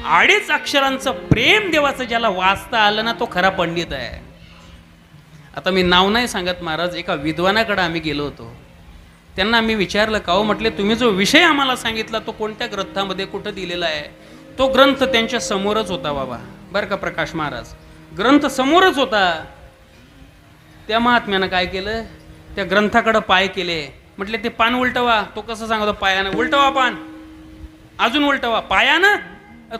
2.5 अक्षरांचं प्रेम देवाचं ज्याला वाचता आलं ना, तो खरा पंडित आहे. आता मी नाव नाही सांगत महाराज. एका विद्वानाकडे आम्ही गेलो होतो. त्यांना मी विचारलं, का हो म्हटले, तुम्ही जो विषय आम्हाला सांगितला तो कोणत्या ग्रंथामध्ये कुठं दिलेला आहे? तो ग्रंथ त्यांच्या समोरच होता बाबा बरं का प्रकाश महाराज. ग्रंथ समोरच होता. त्या महात्म्यानं काय केलं, त्या ग्रंथाकडे पाय केले. म्हटले ते पान उलटवा. तो कसं सांगतो, पायानं उलटवा पान, अजून उलटवा. पायानं?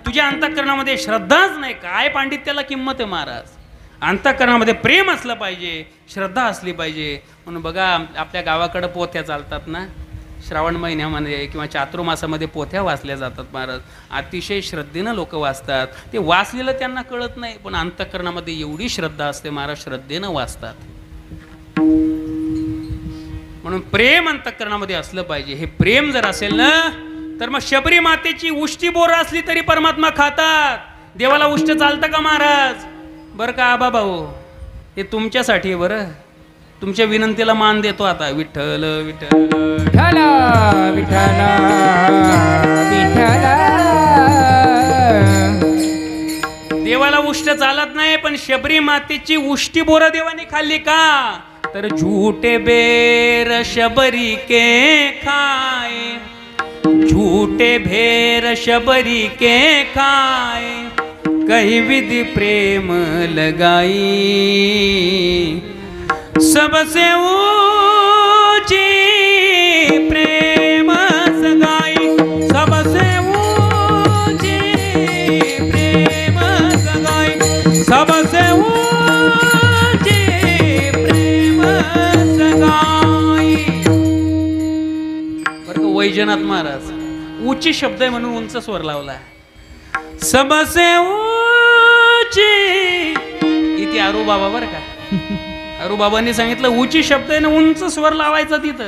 तुझ्या अंतःकरणामध्ये श्रद्धाच नाही. काय पांडित्याला किंमत आहे महाराज. अंतःकरणामध्ये प्रेम असलं पाहिजे, श्रद्धा असली पाहिजे. म्हणून बघा आपल्या गावाकडं पोथ्या चालतात ना, श्रावण महिन्यामध्ये किंवा चातुर्मासामध्ये पोथ्या वाचल्या जातात महाराज. अतिशय श्रद्धेनं लोक वाचतात. ते वाचलेलं त्यांना कळत नाही, पण अंतःकरणामध्ये एवढी श्रद्धा असते महाराज, श्रद्धेनं वाचतात. म्हणून प्रेम अंतःकरणामध्ये असलं पाहिजे. हे प्रेम जर असेल ना, तर मग शबरी मातेची उष्टी बोरं असली तरी परमात्मा खातात. देवाला उष्ट चालतं का महाराज? बरं का आबा भाऊ, हे तुमच्यासाठी आहे बरं. तुमच्या विनंतीला मान देतो आता. विठ्ठल विठ्ठल विठ्ठल विठ्ठल विठ्ठल. देवाला उष्ट चालत नाही, पण शबरी मातेची उष्टी बोरं देवाने खाल्ली का? तर झूठे बेर शबरी के खाए, झूठे भेर शबरी के खाए, कही विधि प्रेम लगाई, सबसे ऊंची प्रेम सगाई, सबसे ऊंची प्रेम सगाई, सबसे ऊंची प्रेम सगाई. बरं का वैजनाथ महाराज उच्च शब्द आहे म्हणून उंच स्वर लावला. सबसे ऊंची इथे आरू बाबा बरं का. अरू बाबांनी सांगितलं उंची शब्द आहे ना, उंच स्वर लावायचा तिथं.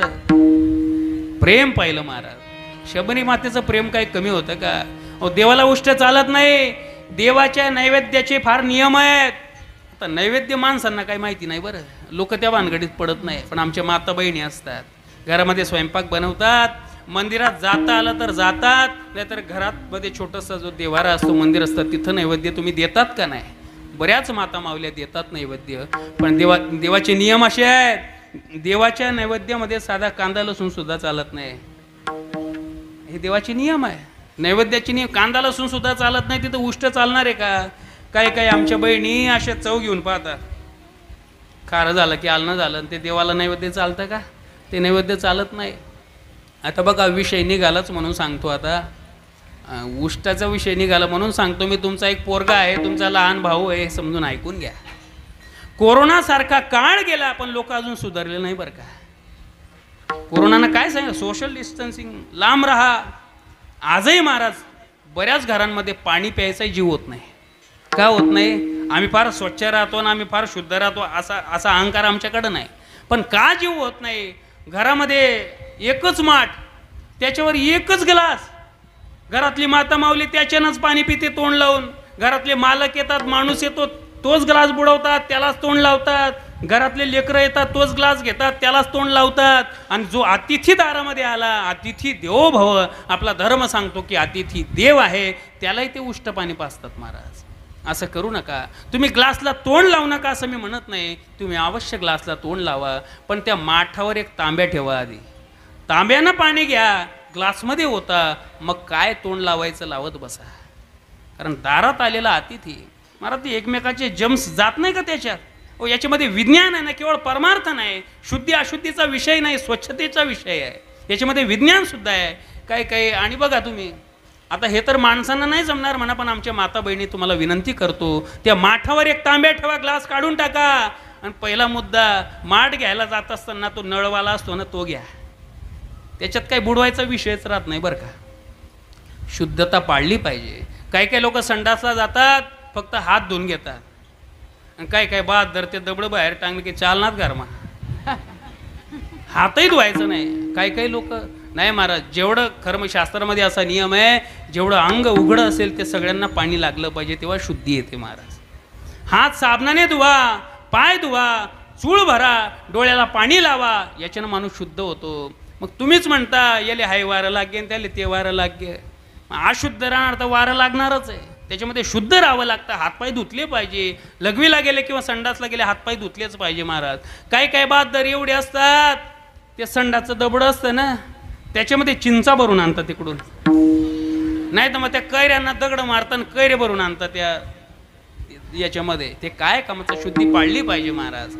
प्रेम पाहिलं महाराज. शबरी मातेचं प्रेम काही कमी होतं का? देवाला उष्ट चालत नाही. देवाच्या नैवेद्याचे फार नियम आहेत. आता नैवेद्य माणसांना काही माहिती नाही बरं. लोक त्या भानगडीत पडत नाही. पण आमच्या माता बहिणी असतात, घरामध्ये स्वयंपाक बनवतात. मंदिरात जाता आलं तर जातात, नाहीतर घरात मध्ये छोटंसं जो देवारा असतो, मंदिर असतं, तिथं नैवेद्य तुम्ही देतात का नाही? बऱ्याच माता माऊल्या देतात नैवेद्य, पण देवाचे नियम असे आहेत, देवाच्या नैवेद्यामध्ये साधा कांदा लसूण सुद्धा चालत नाही. हे देवाचे नियम आहे, नैवेद्याचे नियम. कांदा लसूण सुद्धा चालत नाही, तिथं उष्ट चालणार आहे का? काही काही आमच्या बहिणी अशा चव घेऊन पाहतात, खारं झालं की आलनं झालं, ते देवाला नैवेद्य चालतं का? ते नैवेद्य चालत नाही. आता बघा, विषय निघालाच म्हणून सांगतो. आता उष्टाचा विषय निघाला म्हणून सांगतो मी. तुमचा एक पोरगा आहे, तुमचा लहान भाऊ आहे, हे समजून ऐकून घ्या. कोरोनासारखा काळ गेला, पण लोक अजून सुधारले नाही बरं का. कोरोनानं काय सांगितलं? सोशल डिस्टन्सिंग, लांब राहा. आजही महाराज बऱ्याच घरांमध्ये पाणी प्यायचा जीव होत नाही. का होत नाही? आम्ही फार स्वच्छ राहतो ना, आम्ही फार शुद्ध राहतो, असा अहंकार आमच्याकडं नाही. पण का जीव होत नाही? घरामध्ये एकच माठ, त्याच्यावर एकच ग्लास, घरातली माता माऊली त्याच्यानंच पाणी पिते तोंड लावून. घरातले मालक येतात, माणूस येतो, तोच ग्लास बुडवतात, त्यालाच तोंड लावतात. घरातले लेकरं येतात, तोच ग्लास घेतात, त्यालाच तोंड लावतात. आणि जो अतिथी दारामध्ये आला, अतिथी देवो भव, आपला धर्म सांगतो की अतिथी देव आहे, त्यालाही ते उष्ट पाणी पाजतात महाराज. असं करू नका. तुम्ही ग्लासला तोंड लावू नका असं मी म्हणत नाही, तुम्ही अवश्य ग्लासला तोंड लावा, पण त्या माठावर एक तांब्या ठेवा. आधी तांब्यानं पाणी घ्या, ग्लासमध्ये होता, मग काय तोंड लावायचं लावत बसा. कारण दारात आलेला अतिथी महाराज, ते एकमेकाचे जम्स जात नाही का त्याच्यात? हो, याच्यामध्ये विज्ञान आहे ना, केवळ परमार्थ नाही, शुद्धी अशुद्धीचा विषय नाही, स्वच्छतेचा विषय आहे. याच्यामध्ये विज्ञान सुद्धा आहे काय काय. आणि बघा तुम्ही, आता हे तर माणसांना नाही जमणार म्हणा, पण आमच्या माता बहिणी तुम्हाला विनंती करतो, त्या माठावर एक तांब्या ठेवा, ग्लास काढून टाका. आणि पहिला मुद्दा, माठ घ्यायला जात असताना तो नळवाला असतो ना, तो घ्या. त्याच्यात काही बुडवायचा विषयच राहत नाही बरं का. शुद्धता पाळली पाहिजे. काही काही लोक संडासला जातात, फक्त हात धुवून घेतात, आणि काय काय बाद दर ते दबडं बाहेर टांगलं की चालणार गरमा, हातही धुवायचं नाही. काही काही लोक नाही महाराज, जेवढं कर्मशास्त्रामध्ये असा नियम आहे, जेवढं अंग उघडं असेल ते सगळ्यांना पाणी लागलं पाहिजे, तेव्हा शुद्धी येते महाराज. हात साबणाने धुवा, पाय धुवा, चूळ भरा, डोळ्याला पाणी लावा, याच्यानं माणूस शुद्ध होतो. मग तुम्हीच म्हणता याले हाय वारं लागेल, त्याला ते वारं लागेल. अशुद्ध राहणार तर वारं लागणारच आहे. त्याच्यामध्ये शुद्ध राहावं लागतं. हातपाय धुतले पाहिजे. लघवीला गेले किंवा संडासला गेले हातपाय धुतलेच पाहिजे महाराज. काही काही बहादर एवढे असतात, ते संडासचं दबडं असतं ना, त्याच्यामध्ये चिंचा भरून आणतात तिकडून, नाही तर मग त्या कैऱ्यांना दगड मारताना कैरे भरून आणतात त्या याच्यामध्ये. ते काय कामाचं? शुद्धी पाळली पाहिजे महाराज.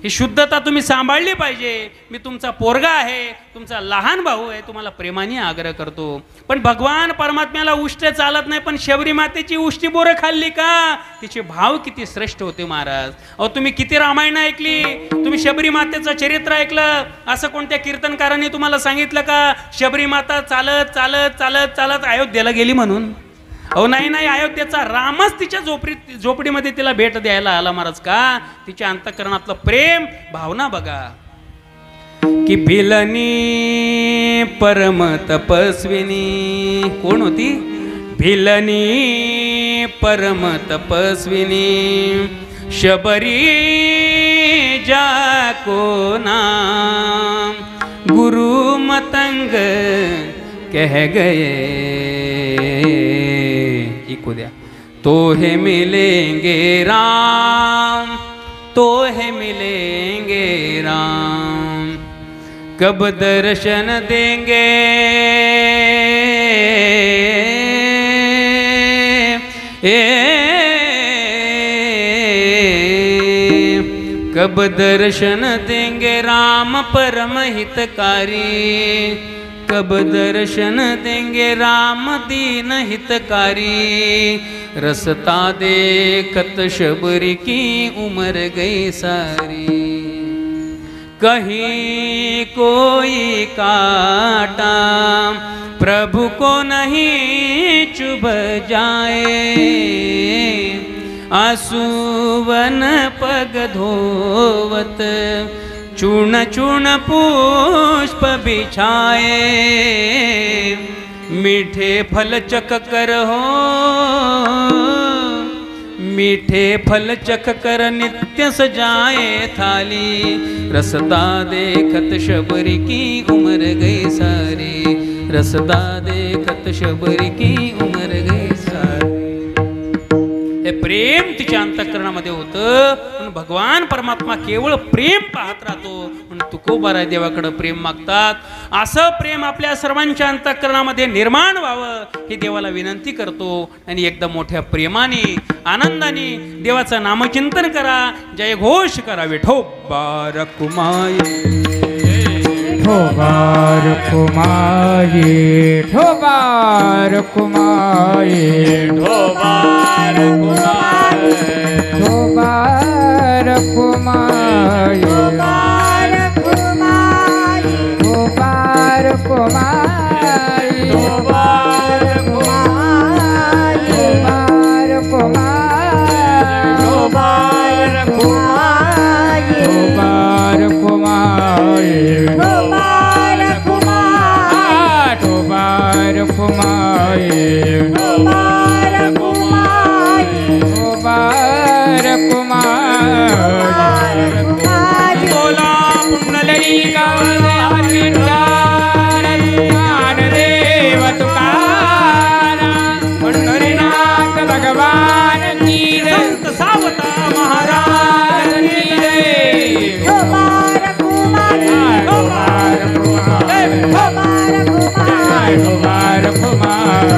ही शुद्धता तुम्ही सांभाळली पाहिजे. मी तुमचा पोरगा आहे, तुमचा लहान भाऊ आहे, तुम्हाला प्रेमाने आग्रह करतो. पण भगवान परमात्म्याला उष्ट चालत नाही, पण शबरी मातेची उष्टी बोरं खाल्ली का? तिचे भाव किती श्रेष्ठ होते महाराज. अहो, तुम्ही किती रामायण ऐकली, तुम्ही शबरी मातेचं चरित्र ऐकलं, असं कोणत्या कीर्तनकारांनी तुम्हाला सांगितलं का शबरी माता चालत चालत चालत चालत अयोध्येला गेली म्हणून? अहो नाही नाही, अयोध्येचा रामच तिच्या झोपडीमध्ये तिला भेट द्यायला आला महाराज. का? तिच्या अंतःकरणातलं प्रेम, भावना बघा. की भिलनी परम तपस्विनी, कोण होती? भिलनी परम तपस्विनी, शबरी जाको नाम, गुरु मतंग कह गए, इको दिया, तो है मिलेंगे राम, तो है मिलेंगे राम, कब दर्शन देंगे कब दर्शन देंगे राम परम हितकारी, कब दर्शन देंगे राम दीन हितकारी, रसता देखत शबरी की उम्र गई सारी, कहीं कोई काटा प्रभु को नहीं चुभ जाए, आंसुवन पग धोवत चूर्ण चूर्ण पुष्प बिछाए, मीठे फल चख कर हो, मीठे फल चख कर नित्य सजाए थाली, रसदा देखत शबरी की उम्र गई सारी, रसदा देखत शबरी की उम्र गई सारी. हे प्रेम तिच्या अंतःकरणामध्ये होतं. म्हणून भगवान परमात्मा केवळ प्रेम पाहत राहतो. म्हणून तुकोबाराय देवाकडे प्रेम मागतात. असं प्रेम आपल्या सर्वांच्या अंतःकरणामध्ये निर्माण व्हावं ही देवाला विनंती करतो. आणि एकदम मोठ्या प्रेमाने आनंदाने देवाचं नामचिंतन करा, जय घोष करा. विठोबा रखुमाई ठोबार कुमारी ठोबार कुमारी ठोबार कुमारी ठोबार कुमारी ठोबार कुमारी ठोबार कुमारी ठोबार कुमारी ठोबार कुमारी ठोबार कुमारी ठोबार कुमारी ठोबार कुमारी ठोबार कुमारी ठोबार कुमारी ठोबार कुमारी कुमारी बोला पुंडलिका ज्ञानदेव तुकाराम पंढरीनाथ भगवान की जय. संत सावता महाराज की जय. ठोबार कुमारी ठोबार कुमारी ठोबार कुमारी ठोबार कुमारी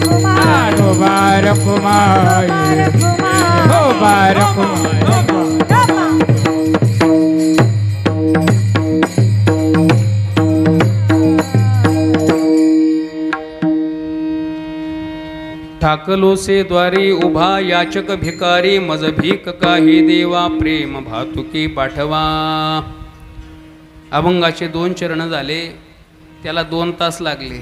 ठोबार कुमारी ठोबार कुमारी ठोबार कुमारी ठाकलो से द्वारी उभा याचक भिकारी, मज भीक काही देवा प्रेम भातुकी पाठवा. अभंगाचे 2 चरण झाले, त्याला 2 तास लागले.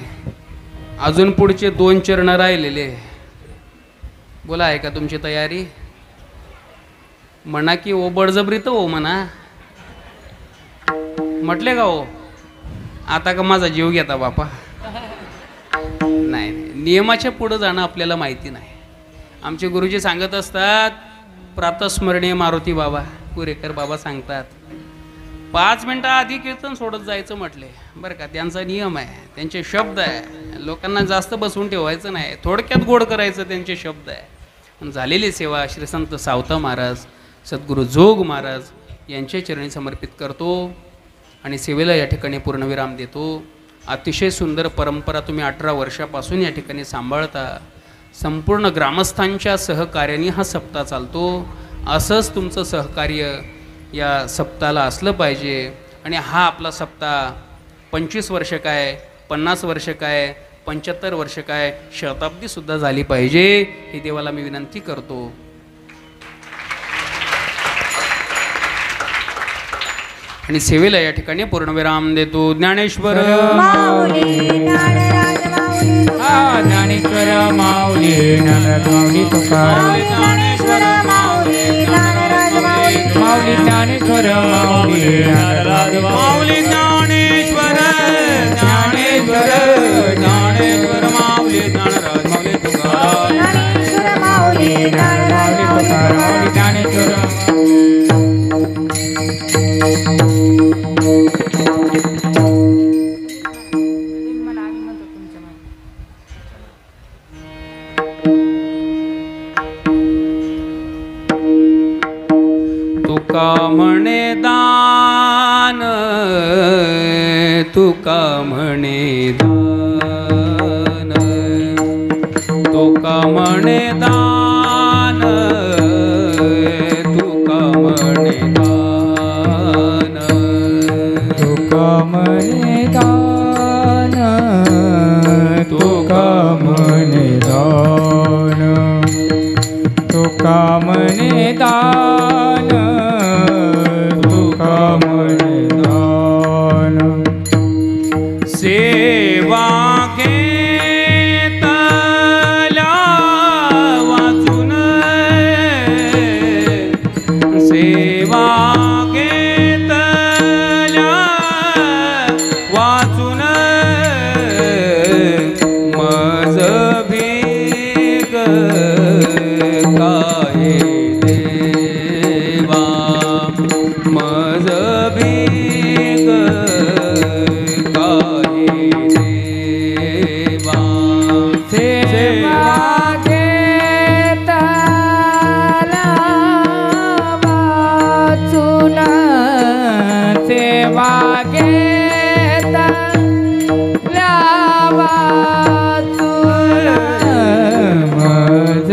अजून पुढचे 2 चरण राहिलेले. बोला, आहे का तुमची तयारी? म्हणा की ओ बळजबरी तर हो म्हणा. म्हटले का हो? आता का माझा जीव घेता बापा? नाही, नियमाच्या पुढं जाणं आपल्याला माहिती नाही. आमचे गुरुजी सांगत असतात, प्रातस्मरणीय मारुती बाबा पुरेकर बाबा सांगतात, 5 मिनटं आधी कीर्तन सोडत जायचं म्हटले बरं का. त्यांचा नियम आहे, त्यांचे शब्द आहे. लोकांना जास्त बसवून ठेवायचं नाही, थोडक्यात गोड करायचं, त्यांचे शब्द आहे. पण झालेली सेवा श्री संत सावता महाराज, सद्गुरू जोग महाराज यांच्या चरणी समर्पित करतो आणि सेवेला या ठिकाणी पूर्णविराम देतो. अतिशय सुंदर परंपरा तुम्ही 18 वर्षापासून या ठिकाणी सांभाळता. संपूर्ण ग्रामस्थांच्या सहकार्याने हा सप्ताह चालतो. असंच तुमचं सहकार्य या सप्ताहाला असलं पाहिजे. आणि हा आपला सप्ताह 25 वर्ष काय, 50 वर्ष काय, 75 वर्ष काय, शताब्दीसुद्धा झाली पाहिजे, ही देवाला मी विनंती करतो. आणि सेवेला या ठिकाणी पूर्णविराम देतो. ज्ञानेश्वर माऊली ज्ञानराज माऊली ज्ञानेश्वर माऊली ज्ञानराज माऊली तुकाराम ज्ञानेश्वर माऊली ज्ञानराज माऊली माऊली ज्ञानेश्वर माऊली ज्ञानराज माऊली ज्ञानेश्वर ज्ञानेश्वर ज्ञानेश्वर माऊली ज्ञानराज माऊली तुकाराम ज्ञानेश्वर माऊली ज्ञानराज तुकाराम माऊली ज्ञानेश्वर तुका म्हणे दान, तुका म्हणे दान, तुका म्हणे दान, तुका म्हणे दान, तुका म्हणे दान, तुका म्हणे दान, तुका म्हणे दान, तुका म्हणे दान. सेवा घेतल्या वाचून, सेवा घेतल्या वाचून, मज भीक काय देवा, मज भीक काय देवा. सेवा घेतल्या वागेता मज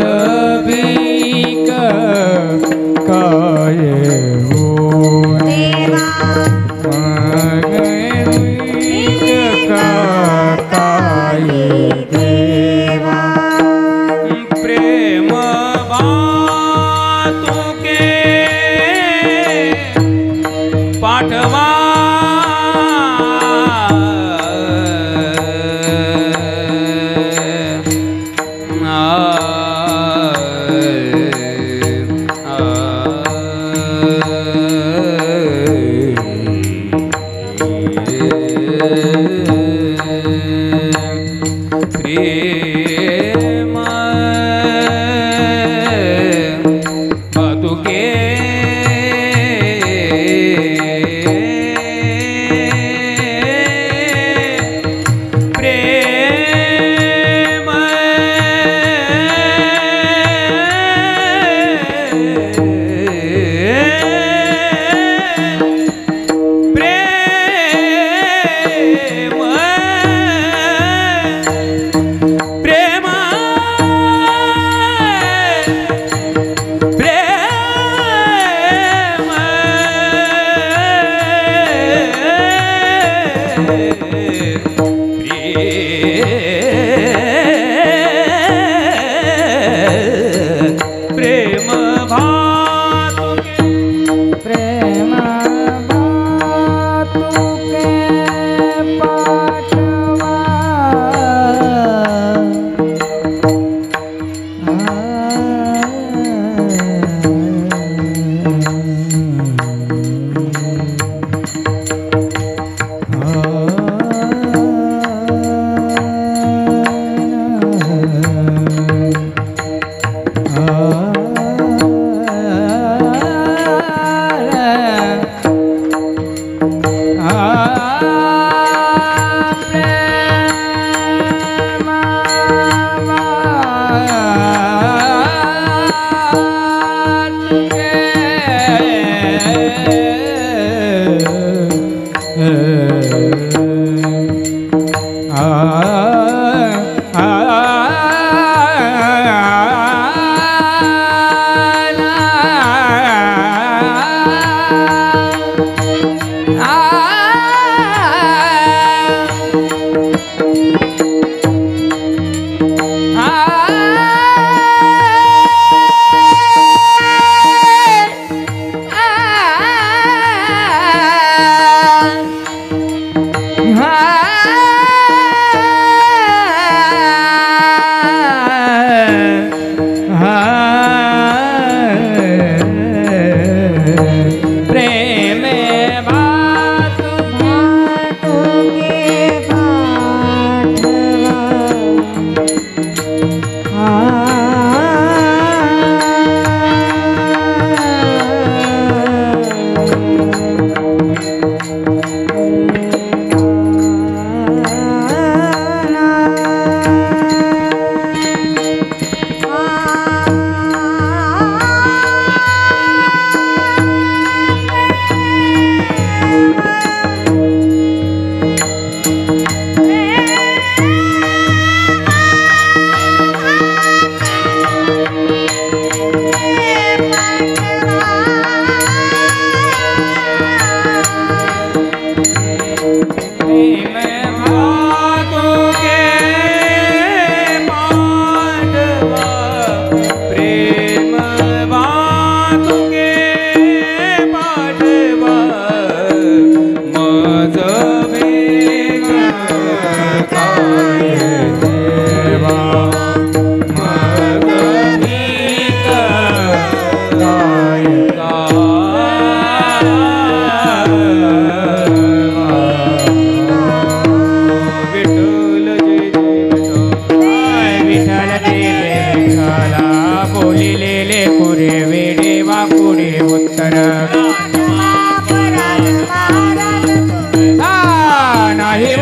भीक काय हो काय देवा प्रेम बातुके पाठवा प्रेम बतुके प्रेम प्रेम भातुके प्रेम भातुके पाठवा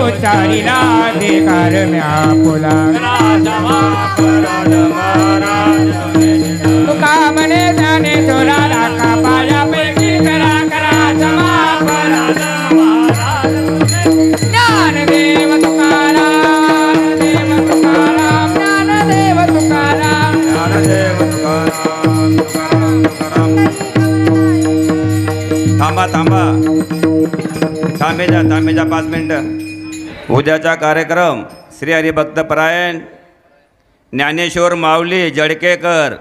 उच्चारिला अधिकार म्यापुला तुका म्हणे जाणे थोडा राखा पाया पैकी करा करा जमा थांबा थांबा थांबे जा 5 मिनटं. उद्याचा कार्यक्रम श्री हरिभक्तपरायण ज्ञानेश्वर माऊली जळकेकर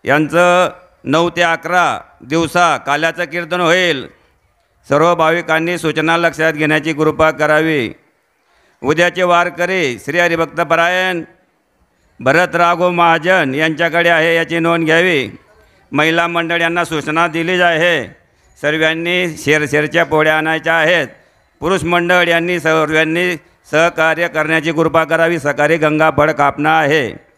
यांचं 9 ते 11 दिवसा काल्याचं कीर्तन होईल. सर्व भाविकांनी सूचना लक्षात घेण्याची कृपा करावी. उद्याचे वारकरी श्री हरिभक्तपरायण भरत राघव महाजन यांच्याकडे आहे याची नोंद घ्यावी. महिला मंडळ यांना सूचना दिली आहे. सर्वांनी शेरच्या पोळ्या आणायच्या आहेत. पुरुष मंडळ यांनी सर्वांनी सहकार्य करण्याची कृपा करावी. सकाळी गंगा फळ कापणं आहे.